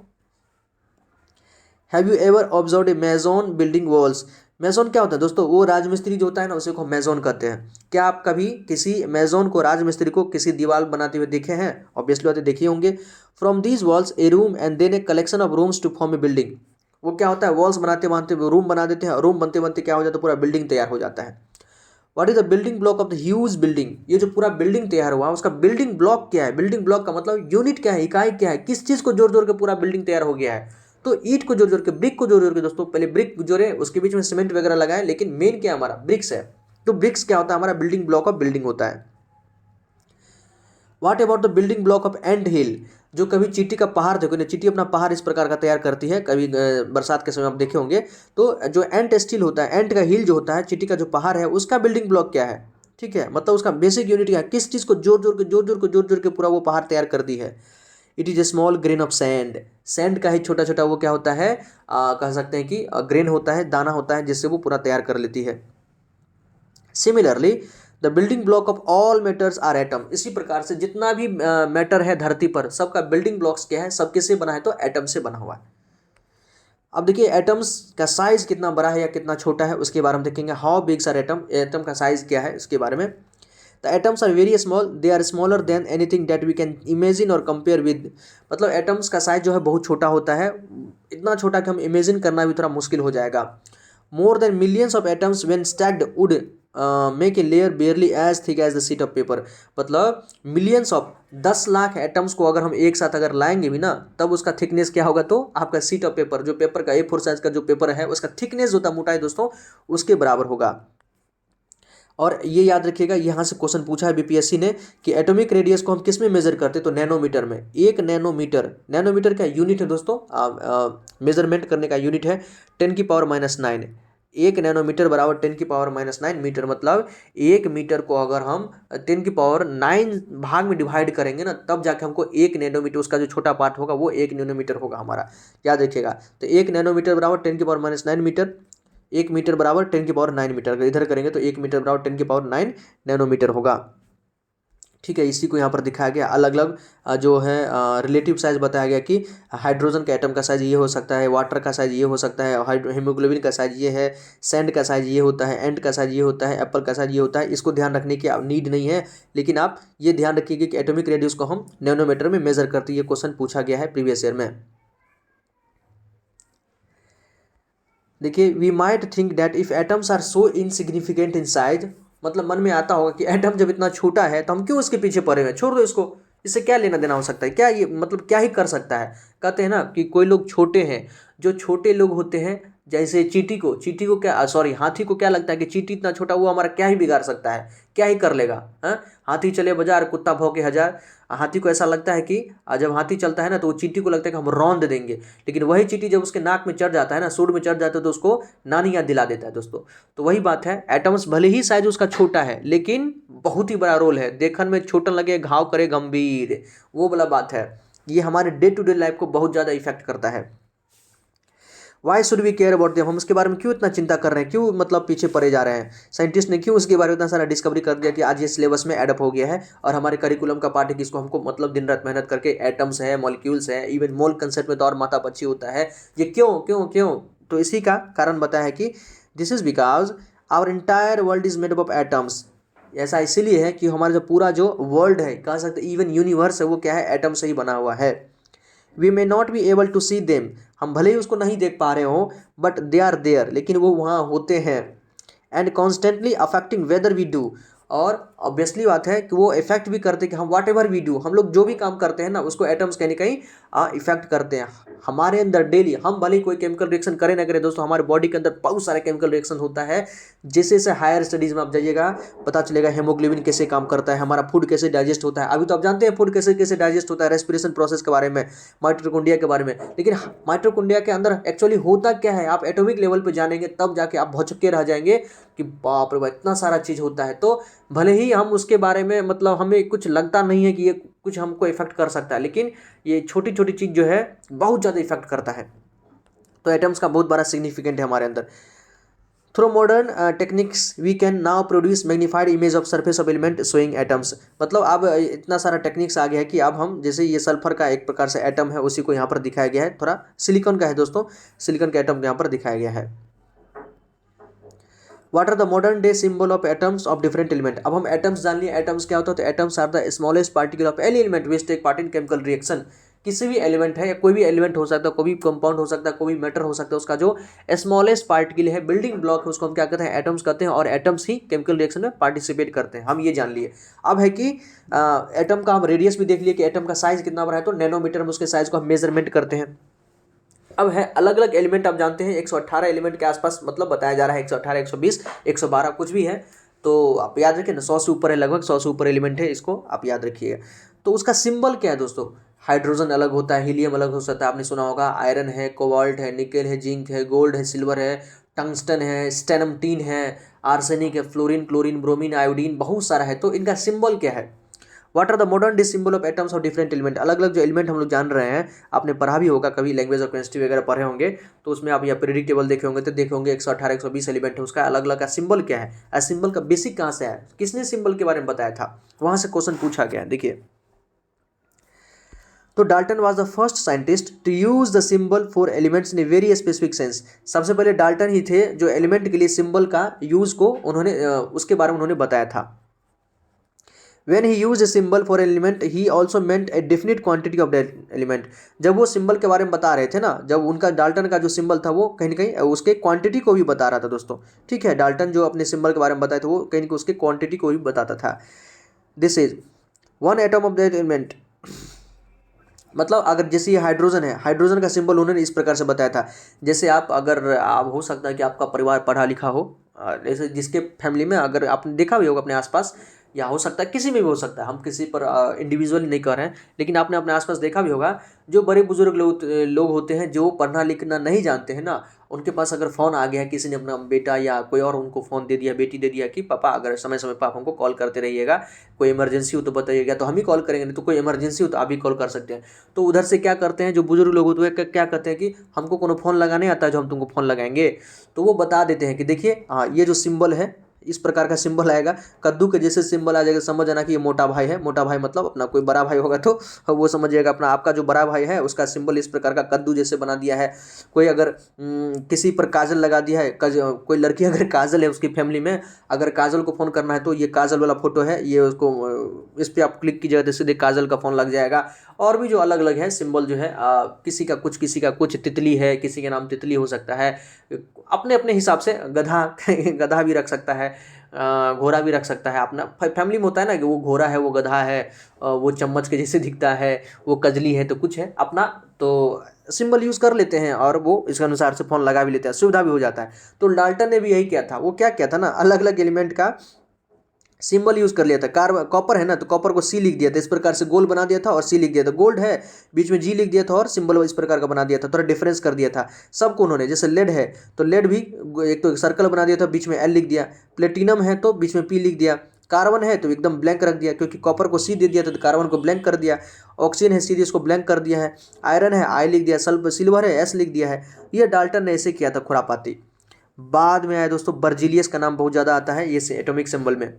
Speaker 1: have you ever observed a mason building walls. Mason क्या होता है दोस्तों, वो राजमिस्त्री जो होता है ना उसे को मेजोन कहते हैं। क्या आप कभी किसी मेजोन को, राजमिस्त्री को किसी दीवार बनाते हुए देखे हैं? ऑब्वियसली बात है देखे होंगे। From these walls a room and then a collection of rooms to form a building. वो क्या होता है, वॉल्स बनाते बनाते रूम बना देते हैं और रूम बनते बनते क्या हो जाता है, पूरा बिल्डिंग तैयार हो जाता है। What is the building block of the huge building. ये जो पूरा बिल्डिंग तैयार हुआ उसका बिल्डिंग ब्लॉक क्या है। बिल्डिंग ब्लॉक का मतलब यूनिट क्या है, इकाई क्या है, किस चीज को जोड़ जोड़ के पूरा बिल्डिंग तैयार हो गया है। तो ईंट को जोड़ जोड़ के, ब्रिक को जोड़ जोड़ के दोस्तों, पहले ब्रिक जोड़े उसके बीच में सीमेंट वगैरह लगाए, लेकिन मेन क्या हमारा ब्रिक्स है। तो ब्रिक्स क्या होता है, हमारा बिल्डिंग ब्लॉक ऑफ बिल्डिंग होता है। What about the building block of ant hill. जो कभी चींटी का पहाड़ देखो ना, चींटी अपना पहाड़ इस प्रकार का तैयार करती है, कभी बरसात के समय आप देखे होंगे। तो जो एंट स्टील होता है, एंट का हिल जो होता है, चींटी का जो पहाड़ है, उसका बिल्डिंग ब्लॉक क्या है। ठीक है, मतलब उसका बेसिक यूनिट क्या है, किस चीज को जोड़ जोड़ के पूरा वो पहाड़ तैयार कर दी है। It is a small grain of sand. Sand का ही छोटा छोटा वो क्या होता है, कह सकते हैं कि ग्रेन होता है, दाना होता है, जिससे वो पूरा तैयार कर लेती है। Similarly the building block of all matters are atom. इसी प्रकार से जितना भी मैटर है धरती पर, सबका बिल्डिंग ब्लॉक्स क्या है, सब किससे बना है, तो एटम से बना हुआ है। अब देखिए एटम्स का साइज कितना बड़ा है या कितना छोटा है उसके बारे में देखेंगे। How bigs are atom, atom का साइज क्या है इसके बारे में। The atoms are very small, they are smaller than anything that we can imagine और कंपेयर विद। मतलब एटम्स का साइज जो है बहुत छोटा होता है, इतना छोटा कि हम इमेजिन करना भी थोड़ा मुश्किल हो जाएगा। More than millions of atoms when stacked would make a layer barely as thick as the sheet of paper. मतलब मिलियंस ऑफ 10 लाख एटम्स को अगर हम एक साथ अगर लाएंगे भी ना, तब उसका थिकनेस क्या होगा, तो आपका शीट ऑफ पेपर, जो पेपर का A4 साइज का जो पेपर है उसका थिकनेस होता है, मोटाई दोस्तों, उसके बराबर होगा। और ये याद रखिएगा, यहाँ से क्वेश्चन पूछा है बीपीएससी ने कि एटॉमिक रेडियस को हम किस में मेजर करते हैं, तो नैनोमीटर में। एक नैनोमीटर, नैनोमीटर का यूनिट है दोस्तों, मेजरमेंट करने का यूनिट है 10⁻⁹। एक नैनोमीटर बराबर 10⁻⁹ मीटर। मतलब एक मीटर को अगर हम 10⁹ भाग में डिवाइड करेंगे ना, तब जाके हमको एक नैनोमीटर, उसका जो छोटा पार्ट होगा वो एक नैनोमीटर होगा हमारा, याद रखिएगा। तो एक नैनोमीटर बराबर 10⁻⁹ मीटर, एक मीटर बराबर 10⁹ मीटर। अगर इधर करेंगे तो एक मीटर बराबर 10⁹ नैनोमीटर होगा। ठीक है, इसी को यहाँ पर दिखाया गया। अलग अलग जो है रिलेटिव साइज बताया गया कि हाइड्रोजन का एटम का साइज ये हो सकता है, वाटर का साइज ये हो सकता है, हीमोग्लोबिन का साइज ये है, सैंड का साइज ये होता है, एंट का साइज ये होता है, एप्पल का साइज ये होता है। इसको ध्यान रखने की नीड नहीं है, लेकिन आप ये ध्यान रखिएगा कि एटॉमिक रेडियस को हम नैनोमीटर में मेजर करते हैं। ये क्वेश्चन पूछा गया है प्रीवियस ईयर में। देखिए, we might think that if atoms are so insignificant in size. मतलब मन में आता होगा कि एटम जब इतना छोटा है तो हम क्यों इसके पीछे पड़े हुए हैं, छोड़ दो इसको, इससे क्या लेना देना हो सकता है, क्या ये मतलब क्या ही कर सकता है। कहते हैं ना कि कोई लोग छोटे हैं, जो छोटे लोग होते हैं जैसे चींटी को क्या सॉरी हाथी को क्या लगता है कि चींटी इतना छोटा, वो हमारा क्या ही बिगाड़ सकता है, क्या ही कर लेगा। हाँ, हाथी चले बाजार, कुत्ता भौंके हजार। हाथी को ऐसा लगता है कि जब हाथी चलता है ना तो वो चींटी को लगता है कि हम रौंद देंगे, लेकिन वही चींटी जब उसके नाक में चढ़ जाता है ना, सूंड में चढ़ जाता है, तो उसको नानी याद दिला देता है दोस्तों। तो वही बात है, एटम्स भले ही साइज उसका छोटा है लेकिन बहुत ही बड़ा रोल है। देखने में छोटा लगे घाव करे गंभीर, वो वाला बात है। ये हमारे डे टू डे लाइफ को बहुत ज़्यादा इफेक्ट करता है। Why should we care about them, हम उसके बारे में क्यों इतना चिंता कर रहे हैं, क्यों मतलब पीछे पड़े जा रहे हैं। साइंटिस्ट ने क्यों उसके बारे में इतना सारा डिस्कवरी कर दिया कि आज ये सिलेबस में एडअप हो गया है और हमारे करिकुलम का पार्ट है कि इसको हमको मतलब दिन रात मेहनत करके एटम्स है, मॉलिक्यूल्स है, इवन मोल कंसेप्ट में तो और माथा पच्ची होता है। ये क्यों क्यों क्यों? तो इसी का कारण बताया है कि this is because our entire world is made up of atoms. ऐसा इसीलिए है कि हमारा जो पूरा जो वर्ल्ड है, कह सकते इवन यूनिवर्स है, वो क्या है, एटम से ही बना हुआ है। We may not be able to see them, हम भले ही उसको नहीं देख पा रहे हो, बट दे आर देयर, लेकिन वो वहाँ होते हैं। And constantly affecting whether we do, और ऑब्वियसली बात है कि वो इफेक्ट भी करते हैं कि हम वाट एवर वी डू, हम लोग जो भी काम करते हैं ना उसको एटम्स कहीं ना कहीं इफेक्ट करते हैं हमारे अंदर डेली। हम भले ही कोई केमिकल रिएक्शन करें ना करें दोस्तों, हमारे बॉडी के अंदर बहुत सारे केमिकल रिएक्शन होता है। जैसे जैसे हायर स्टडीज में आप जाइएगा पता चलेगा हेमोग्लोबिन कैसे काम करता है, हमारा फूड कैसे डाइजेस्ट होता है। अभी तो आप जानते हैं फूड कैसे कैसे डाइजेस्ट होता है, रेस्पिरेशन प्रोसेस के बारे में, माइटोकॉन्ड्रिया के बारे में। लेकिन माइटोकॉन्ड्रिया के अंदर एक्चुअली होता क्या है, आप एटॉमिक लेवल पे जानेंगे तब जाके आप भौचक्के रह जाएंगे कि बाप रे बाप इतना सारा चीज़ होता है। तो भले ही हम उसके बारे में मतलब हमें कुछ लगता नहीं है कि ये कुछ हमको इफेक्ट कर सकता है, लेकिन ये छोटी छोटी चीज़ जो है बहुत ज़्यादा इफेक्ट करता है। तो एटम्स का बहुत बड़ा सिग्निफिकेंट है हमारे अंदर। Through modern techniques we can now produce magnified image of surface of element showing atoms. मतलब अब इतना सारा टेक्निक्स आ गया है कि अब हम जैसे ये सल्फर का एक प्रकार से एटम है उसी को यहाँ पर दिखाया गया है। थोड़ा सिलिकॉन का है दोस्तों, सिलिकॉन का एटम यहाँ पर दिखाया गया है। What are the modern day symbol of atoms of different element. अब हम एटम्स जान लिए, एटम्स क्या होता है, तो atoms are the smallest particle of any element which take part in chemical reaction. किसी भी एलिमेंट है या कोई भी एलिमेंट हो सकता है, कोई भी कंपाउंड हो सकता है, कोई भी मैटर हो सकता है, उसका जो स्मॉलेस्ट पार्टिकल है, बिल्डिंग ब्लॉक है, उसको हम क्या कहते हैं, एटम्स कहते हैं। और एटम्स ही केमिकल रिएक्शन में पार्टिसिपेट करते हैं, हम ये जान लिए। अब है कि एटम का हम रेडियस भी देख लिए कि एटम का साइज कितना बड़ा है, तो नैनोमीटर में उसके साइज को हम मेजरमेंट करते हैं। अब है अलग अलग एलिमेंट, आप जानते हैं 118 एलिमेंट के आसपास मतलब बताया जा रहा है, 118, 120, 112 कुछ भी है, तो आप याद रखिए ना, 100 से ऊपर है, लगभग 100 से ऊपर एलिमेंट है, इसको आप याद रखिएगा। तो उसका सिंबल क्या है दोस्तों, हाइड्रोजन अलग होता है, हीलियम अलग हो सकता है, आपने सुना होगा, आयरन है, कोबाल्ट है, निकेल है, जिंक है, गोल्ड है, सिल्वर है, टंगस्टन है, स्टेनमटीन है, आर्सेनिक है, फ्लोरीन, क्लोरीन, ब्रोमीन, आयोडीन, बहुत सारा है। तो इनका सिंबल क्या है। What are the modern day symbol of atoms of different element. अलग अलग जो एलिमेंट हम लोग जान रहे हैं, आपने पढ़ा भी होगा कभी, लैंग्वेज ऑफ केमिस्ट्री वगैरह पढ़े होंगे, तो उसमें आप या पीरियडिक टेबल देखे होंगे तो देखे होंगे 118, 120 एलिमेंट है, उसका अलग अलग का सिंबल क्या है, सिंबल का बेसिक कहाँ से है, किसने सिंबल के बारे में बताया था, वहां से क्वेश्चन पूछा गया है। देखिए, तो Dalton was the first scientist to use the symbol for elements in a very specific sense. सबसे पहले डाल्टन ही थे जो एलिमेंट के लिए सिंबल का यूज को उन्होंने उसके बारे में उन्होंने बताया था। When he used a symbol for element, he also meant a definite quantity of that element। जब वो सिंबल के बारे में बता रहे थे ना, जब उनका डाल्टन का जो सिंबल था वो कहीं ना कहीं उसके क्वांटिटी को भी बता रहा था दोस्तों। ठीक है, डाल्टन जो अपने सिंबल के बारे में बताए थे वो कहीं ना कहीं उसके क्वांटिटी को भी बताता था। This is one atom of that element. मतलब अगर जैसे ये हाइड्रोजन है, हाइड्रोजन का सिंबल उन्होंने इस प्रकार से बताया था। जैसे आप हो सकता है कि आपका परिवार पढ़ा लिखा हो, जैसे जिसके फैमिली में अगर आपने देखा भी होगा अपने आसपास, या हो सकता है किसी में भी हो सकता है, हम किसी पर इंडिविजुअली नहीं कर रहे हैं, लेकिन आपने अपने आसपास देखा भी होगा, जो बड़े बुजुर्ग लोग होते हैं जो पढ़ना लिखना नहीं जानते हैं ना, उनके पास अगर फ़ोन आ गया है, किसी ने अपना बेटा या कोई और उनको फ़ोन दे दिया, बेटी दे दिया कि पापा अगर समय समय पर आप हमको कॉल करते रहिएगा, कोई इमरजेंसी हो तो बताइएगा, तो हम ही कॉल करेंगे, नहीं तो कोई इमरजेंसी हो तो आप भी कॉल कर सकते हैं। तो उधर से क्या करते हैं जो बुजुर्ग लोग होते हैं, क्या कहते हैं कि हमको कोनो फ़ोन लगाने आता है जो हम तुमको फ़ोन लगाएंगे, तो वो बता देते हैं कि देखिए हाँ ये जो सिंबल है, इस प्रकार का सिंबल आएगा, कद्दू के जैसे सिंबल आ जाएगा, समझ जाना कि ये मोटा भाई है। मोटा भाई मतलब अपना कोई बड़ा भाई होगा तो वो समझिएगा, अपना आपका जो बड़ा भाई है उसका सिंबल इस प्रकार का कद्दू जैसे बना दिया है। कोई अगर किसी पर काजल लगा दिया है, कोई लड़की अगर काजल है उसकी फैमिली में, अगर काजल को फ़ोन करना है तो ये काजल वाला फोटो है, ये उसको इस पर आप क्लिक कीजिएगा तो सीधे काजल का फ़ोन लग जाएगा। और भी जो अलग अलग है सिंबल जो है, किसी का कुछ, तितली है, किसी के नाम तितली हो सकता है, अपने अपने हिसाब से गधा गधा भी रख सकता है, घोड़ा भी रख सकता है अपना। फैमिली में होता है ना कि वो घोड़ा है, वो गधा है, वो चम्मच के जैसे दिखता है, वो कजली है, तो कुछ है अपना, तो सिंबल यूज़ कर लेते हैं और वो इसके अनुसार से फ़ोन लगा भी लेते हैं, सुविधा भी हो जाता है। तो डाल्टन ने भी यही किया था। वो क्या किया था ना, अलग अलग एलिमेंट का सिंबल यूज कर लिया था। कॉपर है ना, तो कॉपर को सी लिख दिया था, इस प्रकार से गोल्ड बना दिया था और सी लिख दिया था। गोल्ड है, बीच में जी लिख दिया था और सिंबल इस प्रकार का बना दिया था, थोड़ा डिफरेंस कर दिया था सबको उन्होंने। जैसे लेड है तो लेड भी एक तो एक सर्कल बना दिया था, बीच में एल लिख दिया। प्लेटिनम है तो बीच में पी लिख दिया। कार्बन है तो एकदम ब्लैंक रख दिया, क्योंकि कॉपर को सी दे दिया था तो कार्बन को ब्लैंक कर दिया। ऑक्सीजन है सीधे इसको ब्लैंक कर दिया है। आयरन है आई लिख दिया। सिल्वर है एस लिख दिया है। ये डाल्टन ने ऐसे किया था, खुरापाती। बाद में आया दोस्तों बर्जीलियस का नाम बहुत ज़्यादा आता है ये एटॉमिक सिंबल में।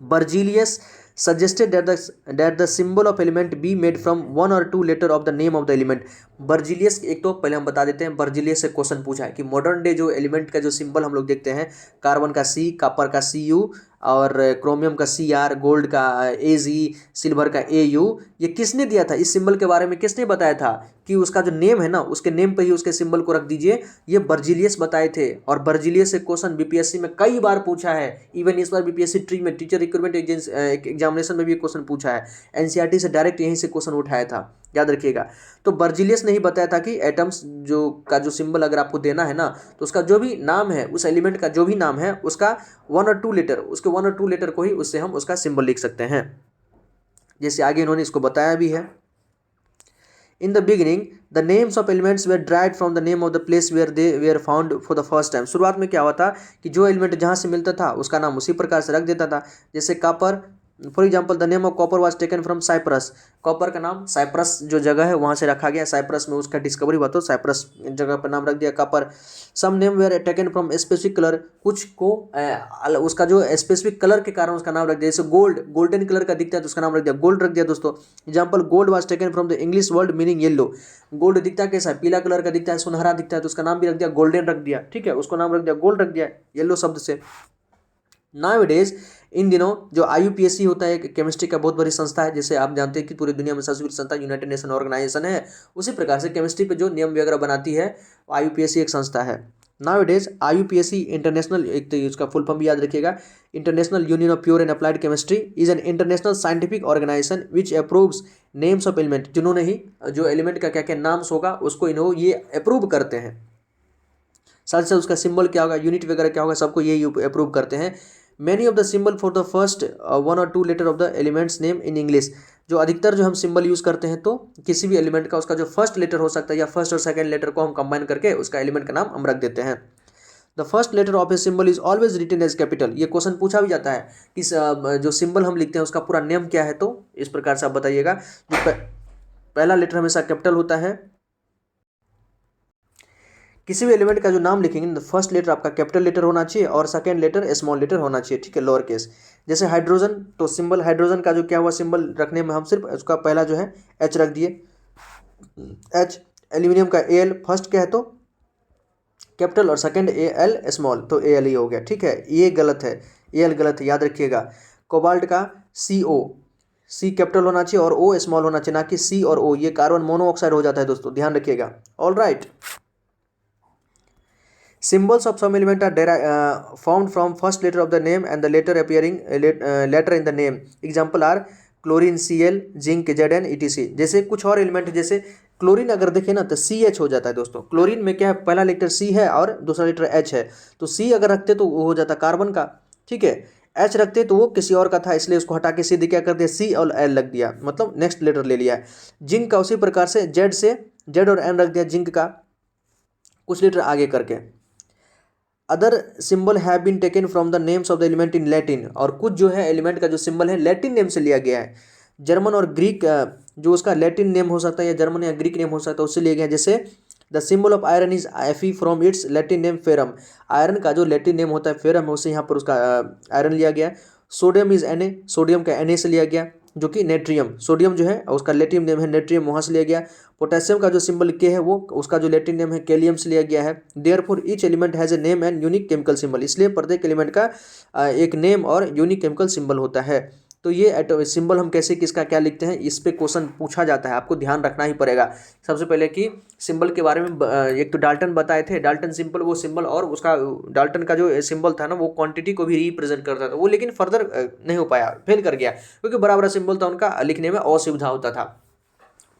Speaker 1: Berzelius suggested that the symbol of element be made from one or two letter of the name of the element. Berzelius, एक तो पहले हम बता देते हैं, बर्जीलियस से क्वेश्चन पूछा है कि मॉडर्न डे जो एलिमेंट का जो सिंबल हम लोग देखते हैं, कार्बन का सी, कॉपर का सी यू और क्रोमियम का सी आर, गोल्ड का ए जी, सिल्वर का ए यू, ये किसने दिया था? इस सिंबल के बारे में किसने बताया था कि उसका जो नेम है ना, उसके नेम पे ही उसके सिंबल को रख दीजिए? ये बर्जीलियस बताए थे। और बर्जीलियस से क्वेश्चन बीपीएससी में कई बार पूछा है। इवन इस बार बीपीएससी ट्री में टीचर रिक्रूटमेंट एग्जामिनेशन में भी क्वेश्चन पूछा है। एनसीईआरटी से डायरेक्ट यहीं से क्वेश्चन उठाया था, याद रखिएगा। तो बर्जीलियस ने ही बताया था कि एटम्स जो सिंबल अगर आपको देना है ना, तो उसका जो भी नाम है, उस एलिमेंट का जो भी नाम है, उसका वन और टू लेटर, उसके वन और टू लेटर को ही उससे हम उसका सिंबल लिख सकते हैं। जैसे आगे इन्होंने इसको बताया भी है। In the beginning, the names of elements were derived from the name of the place where they were found for the first time. शुरुआत में क्या हुआ था कि जो एलिमेंट जहाँ से मिलता था उसका नाम उसी प्रकार से रख देता था। जैसे copper, for example the name of copper was taken from Cyprus. Copper का नाम साइप्रस जो जगह है वहाँ से रखा गया। साइप्रस में उसका डिस्कवरी हुआ तो साइप्रस जगह पर नाम रख दिया copper. Some name were taken from specific colour, कुछ को उसका जो स्पेसिफिक कलर के कारण उसका नाम रख दिया। जैसे गोल्ड, गोल्डन कलर का दिखता है तो उसका नाम रख दिया गोल्ड रख दिया दोस्तों। Example gold was taken from the English word meaning yellow. Gold दिखता कैसा है? पीला कलर का दिखता है, सुनहरा दिखता है, तो उसका नाम भी रख दिया गोल्डन रख दिया। ठीक है, उसको नाम रख दिया गोल्ड रख दिया येलो शब्द से। नाउअडेज, इन दिनों जो आईयूपीएसी होता है, एक केमिस्ट्री का बहुत बड़ी संस्था है, जैसे आप जानते हैं कि पूरी दुनिया में सबसे बड़ी संस्था यूनाइटेड नेशन ऑर्गेनाइजेशन है। उसी प्रकार से केमिस्ट्री पे जो नियम वगैरह बनाती है आईयूपीएसी एक संस्था है। नाउअडेज आईयूपीएसी इंटरनेशनल, एक तो उसका फुल फॉर्म भी याद रखिएगा, International Union of Pure and Applied Chemistry is an international scientific organisation which approves names of element. जिन्होंने ही जो एलिमेंट का क्या क्या नाम्स होगा उसको इन्हों ये अप्रूव करते हैं। साथ ही साथ उसका सिंबल क्या होगा, यूनिट वगैरह क्या होगा, सबको ये अप्रूव करते हैं। Many of the symbol for the first one और two letter of the elements name in English. जो अधिकतर जो हम सिंबल यूज़ करते हैं, तो किसी भी एलिमेंट का उसका जो फर्स्ट लेटर हो सकता है या फर्स्ट और सेकंड लेटर को हम कंबाइन करके उसका एलिमेंट का नाम हम रख देते हैं। The first letter of a symbol is always written as capital. ये क्वेश्चन पूछा भी जाता है कि जो सिंबल हम लिखते हैं उसका पूरा नेम क्या है, तो इस प्रकार से आप बताइएगा। जो पहला लेटर हमेशा कैपिटल होता है। किसी भी एलिमेंट का जो नाम लिखेंगे, फर्स्ट लेटर आपका कैपिटल लेटर होना चाहिए और सेकंड लेटर स्मॉल लेटर होना चाहिए। ठीक है, लोअर केस। जैसे हाइड्रोजन, तो सिंबल हाइड्रोजन का जो क्या हुआ, सिंबल रखने में हम सिर्फ उसका पहला जो है एच रख दिए, एच। एल्यूमिनियम का एल फर्स्ट क्या है तो कैपिटल और सेकंड ए एल स्मॉल, तो ए एल ही हो गया। ठीक है, ये गलत है, ए एल गलत है, याद रखिएगा। कोबाल्ट का सी ओ, सी कैपिटल होना चाहिए और ओ स्मॉल होना चाहिए, ना कि सी और ओ, ये कार्बन मोनोऑक्साइड हो जाता है दोस्तों, ध्यान रखिएगा। All right. Symbols of some element are found from first letter of the name and the letter appearing later in the name. Example are chlorine Cl, zinc Zn etc. जैसे कुछ और element, जैसे क्लोरीन अगर देखें ना तो CH हो जाता है दोस्तों। क्लोरीन में क्या है, पहला लेटर C है और दूसरा लेटर H है, तो C अगर रखते तो वो हो जाता कार्बन का। ठीक है, H रखते तो वो किसी और का था, इसलिए उसको हटा के सीधे क्या कर दिया, C और L लग दिया, मतलब नेक्स्ट लेटर ले लिया है। जिंक का उसी प्रकार से Z से Z और N रख दिया, जिंक का कुछ लेटर आगे करके। Other symbol have been taken from the names of the element in Latin, और कुछ जो है एलिमेंट का जो सिंबल है लैटिन नेम से लिया गया है। जर्मन और ग्रीक जो उसका लैटिन नेम हो सकता है या जर्मन या ग्रीक नेम हो सकता है, उससे लिया गया। जैसे the symbol of iron is Fe from its Latin name ferrum. Iron का जो लैटिन नेम होता है फेरम है, उससे यहाँ पर उसका आयरन लिया गया। सोडियम इज Na, सोडियम का Na से लिया गया, जो कि नेट्रियम, सोडियम जो है उसका लैटिन नेम है नेट्रियम, वहाँ से लिया गया। पोटेशियम का जो सिंबल के है वो उसका जो लैटिन नेम है कैलियम से लिया गया है। Therefore each element has a name and unique chemical symbol, इसलिए प्रत्येक एलिमेंट का एक नेम और यूनिक केमिकल सिंबल होता है। तो ये सिंबल हम कैसे किसका क्या लिखते हैं, इस पे क्वेश्चन पूछा जाता है, आपको ध्यान रखना ही पड़ेगा। सबसे पहले कि सिंबल के बारे में एक तो डाल्टन बताए थे, डाल्टन सिंबल, वो सिंबल और उसका डाल्टन का जो सिंबल था ना वो क्वांटिटी को भी रिप्रेजेंट करता था, वो लेकिन फर्दर नहीं हो पाया, फेल कर गया, क्योंकि बराबर सिंबल था, उनका लिखने में असुविधा होता था।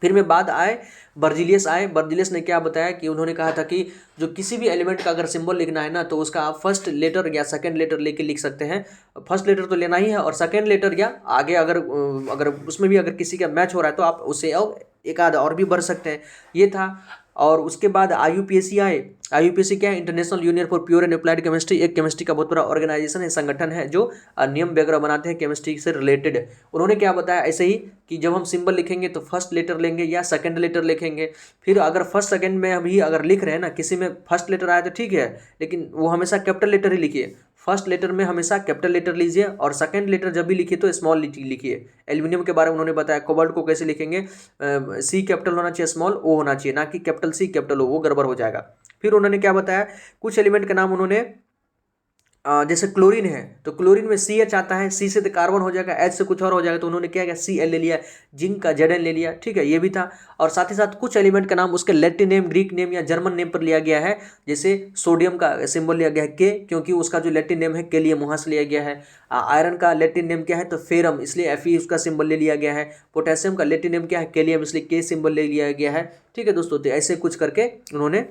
Speaker 1: फिर में बाद आए बर्जिलियस आए, बर्जिलियस ने क्या बताया कि उन्होंने कहा था कि जो किसी भी एलिमेंट का अगर सिंबल लिखना है ना तो उसका आप फर्स्ट लेटर या सेकंड लेटर लेके लिख सकते हैं। फर्स्ट लेटर तो लेना ही है और सेकंड लेटर या आगे अगर उसमें भी अगर किसी का मैच हो रहा है तो आप उससे और एक आध और भी बढ़ सकते हैं, ये था। और उसके बाद IUPAC आए। IUPAC क्या है, international union for pure and Applied chemistry, एक केमिस्ट्री का बहुत बड़ा ऑर्गेनाइजेशन है, संगठन है जो नियम वगैरह बनाते हैं केमिस्ट्री से रिलेटेड। उन्होंने क्या बताया ऐसे ही कि जब हम सिंबल लिखेंगे तो फर्स्ट लेटर लेंगे या सेकंड लेटर लिखेंगे। फिर अगर फर्स्ट सेकंड में अभी अगर लिख रहे हैं ना, किसी में फर्स्ट लेटर आया तो ठीक है, लेकिन वो हमेशा कैपिटल लेटर ही लिखिए। फर्स्ट लेटर में हमेशा कैपिटल लेटर लीजिए और सेकंड लेटर जब भी लिखिए तो स्मॉल लिखिए। एल्यूमिनियम के बारे में उन्होंने बताया, कोबाल्ट को कैसे लिखेंगे, सी कैपिटल होना चाहिए, स्मॉल ओ होना चाहिए, ना कि कैपिटल सी कैपिटल ओ, वो गड़बड़ हो जाएगा। फिर उन्होंने क्या बताया, कुछ एलिमेंट का नाम उन्होंने जैसे क्लोरीन है तो क्लोरीन में CH आता है, C से तो कार्बन हो जाएगा, H से कुछ और हो जाएगा, तो उन्होंने क्या किया, Cl ले लिया, जिंक का Zn ले लिया, ठीक है, ये भी था। और साथ ही साथ कुछ एलिमेंट का नाम उसके लैटिन नेम, ग्रीक नेम या जर्मन नेम पर लिया गया है। जैसे सोडियम का सिंबल लिया गया है K, क्योंकि उसका जो लैटिन नेम है केलियम, वहाँ से लिया गया है। आयरन का लैटिन नेम क्या है तो फेरम, इसलिए Fe उसका सिंबल ले लिया गया है। पोटेशियम का लैटिन नेम क्या है केलियम, इसलिए K सिंबल ले लिया गया है, ठीक है दोस्तों। तो ऐसे कुछ करके उन्होंने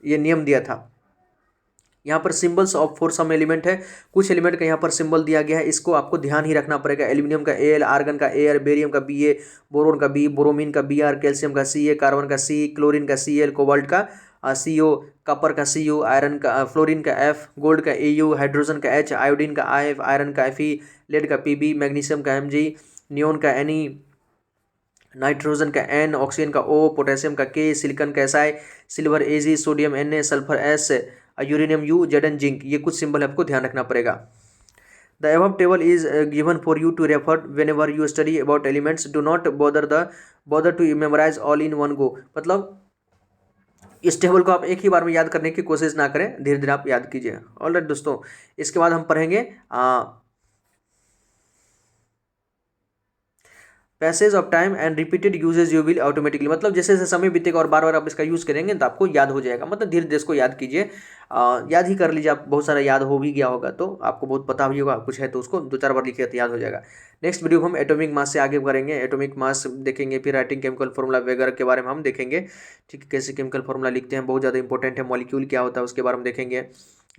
Speaker 1: ये नियम दिया था। यहाँ पर symbols of for some element है, कुछ एलिमेंट का यहाँ पर सिंबल दिया गया है, इसको आपको ध्यान ही रखना पड़ेगा। एल्यूमिनियम का Al, आर्गन का Ar, बेरियम का Ba, बोरोन का B, ब्रोमीन का Br, कैल्शियम का Ca, कार्बन का C, क्लोरीन का Cl, कोबाल्ट का CO, कॉपर का Cu, आयरन का फ्लोरीन का F, गोल्ड का Au, हाइड्रोजन का H, आयोडीन का IF, आयरन का Fe, लेड का Pb, मैग्नीशियम का Mg, नियोन का Ne, नाइट्रोजन का N, ऑक्सीजन का O, पोटेशियम का K, सिलिकॉन का Si, silver Ag, sodium Na, sulphur S, uranium U, Zn, zinc, ये कुछ सिंबल आपको ध्यान रखना पड़ेगा। The above table is given for you to refer whenever you study about elements. Do not bother to memorize all in one go. मतलब इस table को आप एक ही बार में याद करने की कोशिश ना करें, धीरे धीरे आप याद कीजिए। ऑलराइट दोस्तों, इसके बाद हम पढ़ेंगे passage of time and repeated usage you will automatically, मतलब जैसे जैसे समय बीतेगा और बार बार आप इसका यूज़ करेंगे तो आपको याद हो जाएगा। मतलब धीरे धीरे इसको याद कीजिए, याद ही कर लीजिए, आप बहुत सारा याद हो भी गया होगा तो आपको बहुत पता भी होगा, कुछ है तो उसको 2-4 बार लिखिए तो याद हो जाएगा। नेक्स्ट वीडियो हम एटॉमिक मास से आगे करेंगे, एटॉमिक मास देखेंगे, फिर राइटिंग केमिकल फॉर्मूला वगैरह के बारे में हम देखेंगे, ठीक है, कैसे केमिकल फॉर्मूला लिखते हैं, बहुत ज़्यादा इंपॉर्टेंट है। मॉलिक्यूल क्या होता है उसके बारे में देखेंगे,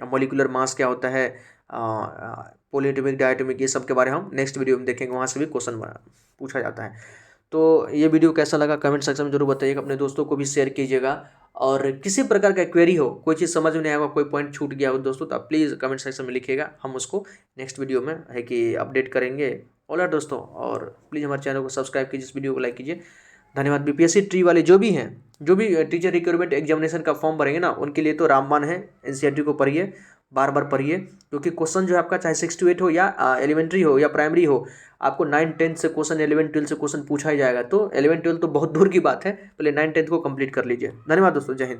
Speaker 1: मॉलिक्यूलर मास क्या होता है, पॉलीएटॉमिक, डायटॉमिक, ये सब के बारे में हम नेक्स्ट वीडियो में देखेंगे, वहाँ से भी क्वेश्चन पूछा जाता है। तो ये वीडियो कैसा लगा कमेंट सेक्शन में जरूर बताइएगा, अपने दोस्तों को भी शेयर कीजिएगा। और किसी प्रकार का क्वेरी हो, कोई चीज़ समझ में नहीं आएगा, कोई पॉइंट छूट गया हो दोस्तों, तो आप प्लीज़ कमेंट सेक्शन में लिखिएगा, हम उसको नेक्स्ट वीडियो में है कि अपडेट करेंगे। ऑलराइट दोस्तों, और प्लीज़ हमारे चैनल को सब्सक्राइब कीजिए, इस वीडियो को लाइक कीजिए। धन्यवाद। BPSC ट्री वाले जो भी हैं, जो भी टीचर रिक्रूटमेंट एग्जामिनेशन का फॉर्म भरेंगे ना, उनके लिए तो रामबाण है, NCERT को पढ़िए, बार बार पढ़िए, क्योंकि क्वेश्चन जो है आपका चाहे 6 to 8 हो या एलिमेंट्री हो या प्राइमरी हो, आपको 9-10 से क्वेश्चन, 11-12 से क्वेश्चन पूछा ही जाएगा। तो 11-12 तो बहुत दूर की बात है, पहले 9-10 को कंप्लीट कर लीजिए। धन्यवाद दोस्तों, जय हिंद।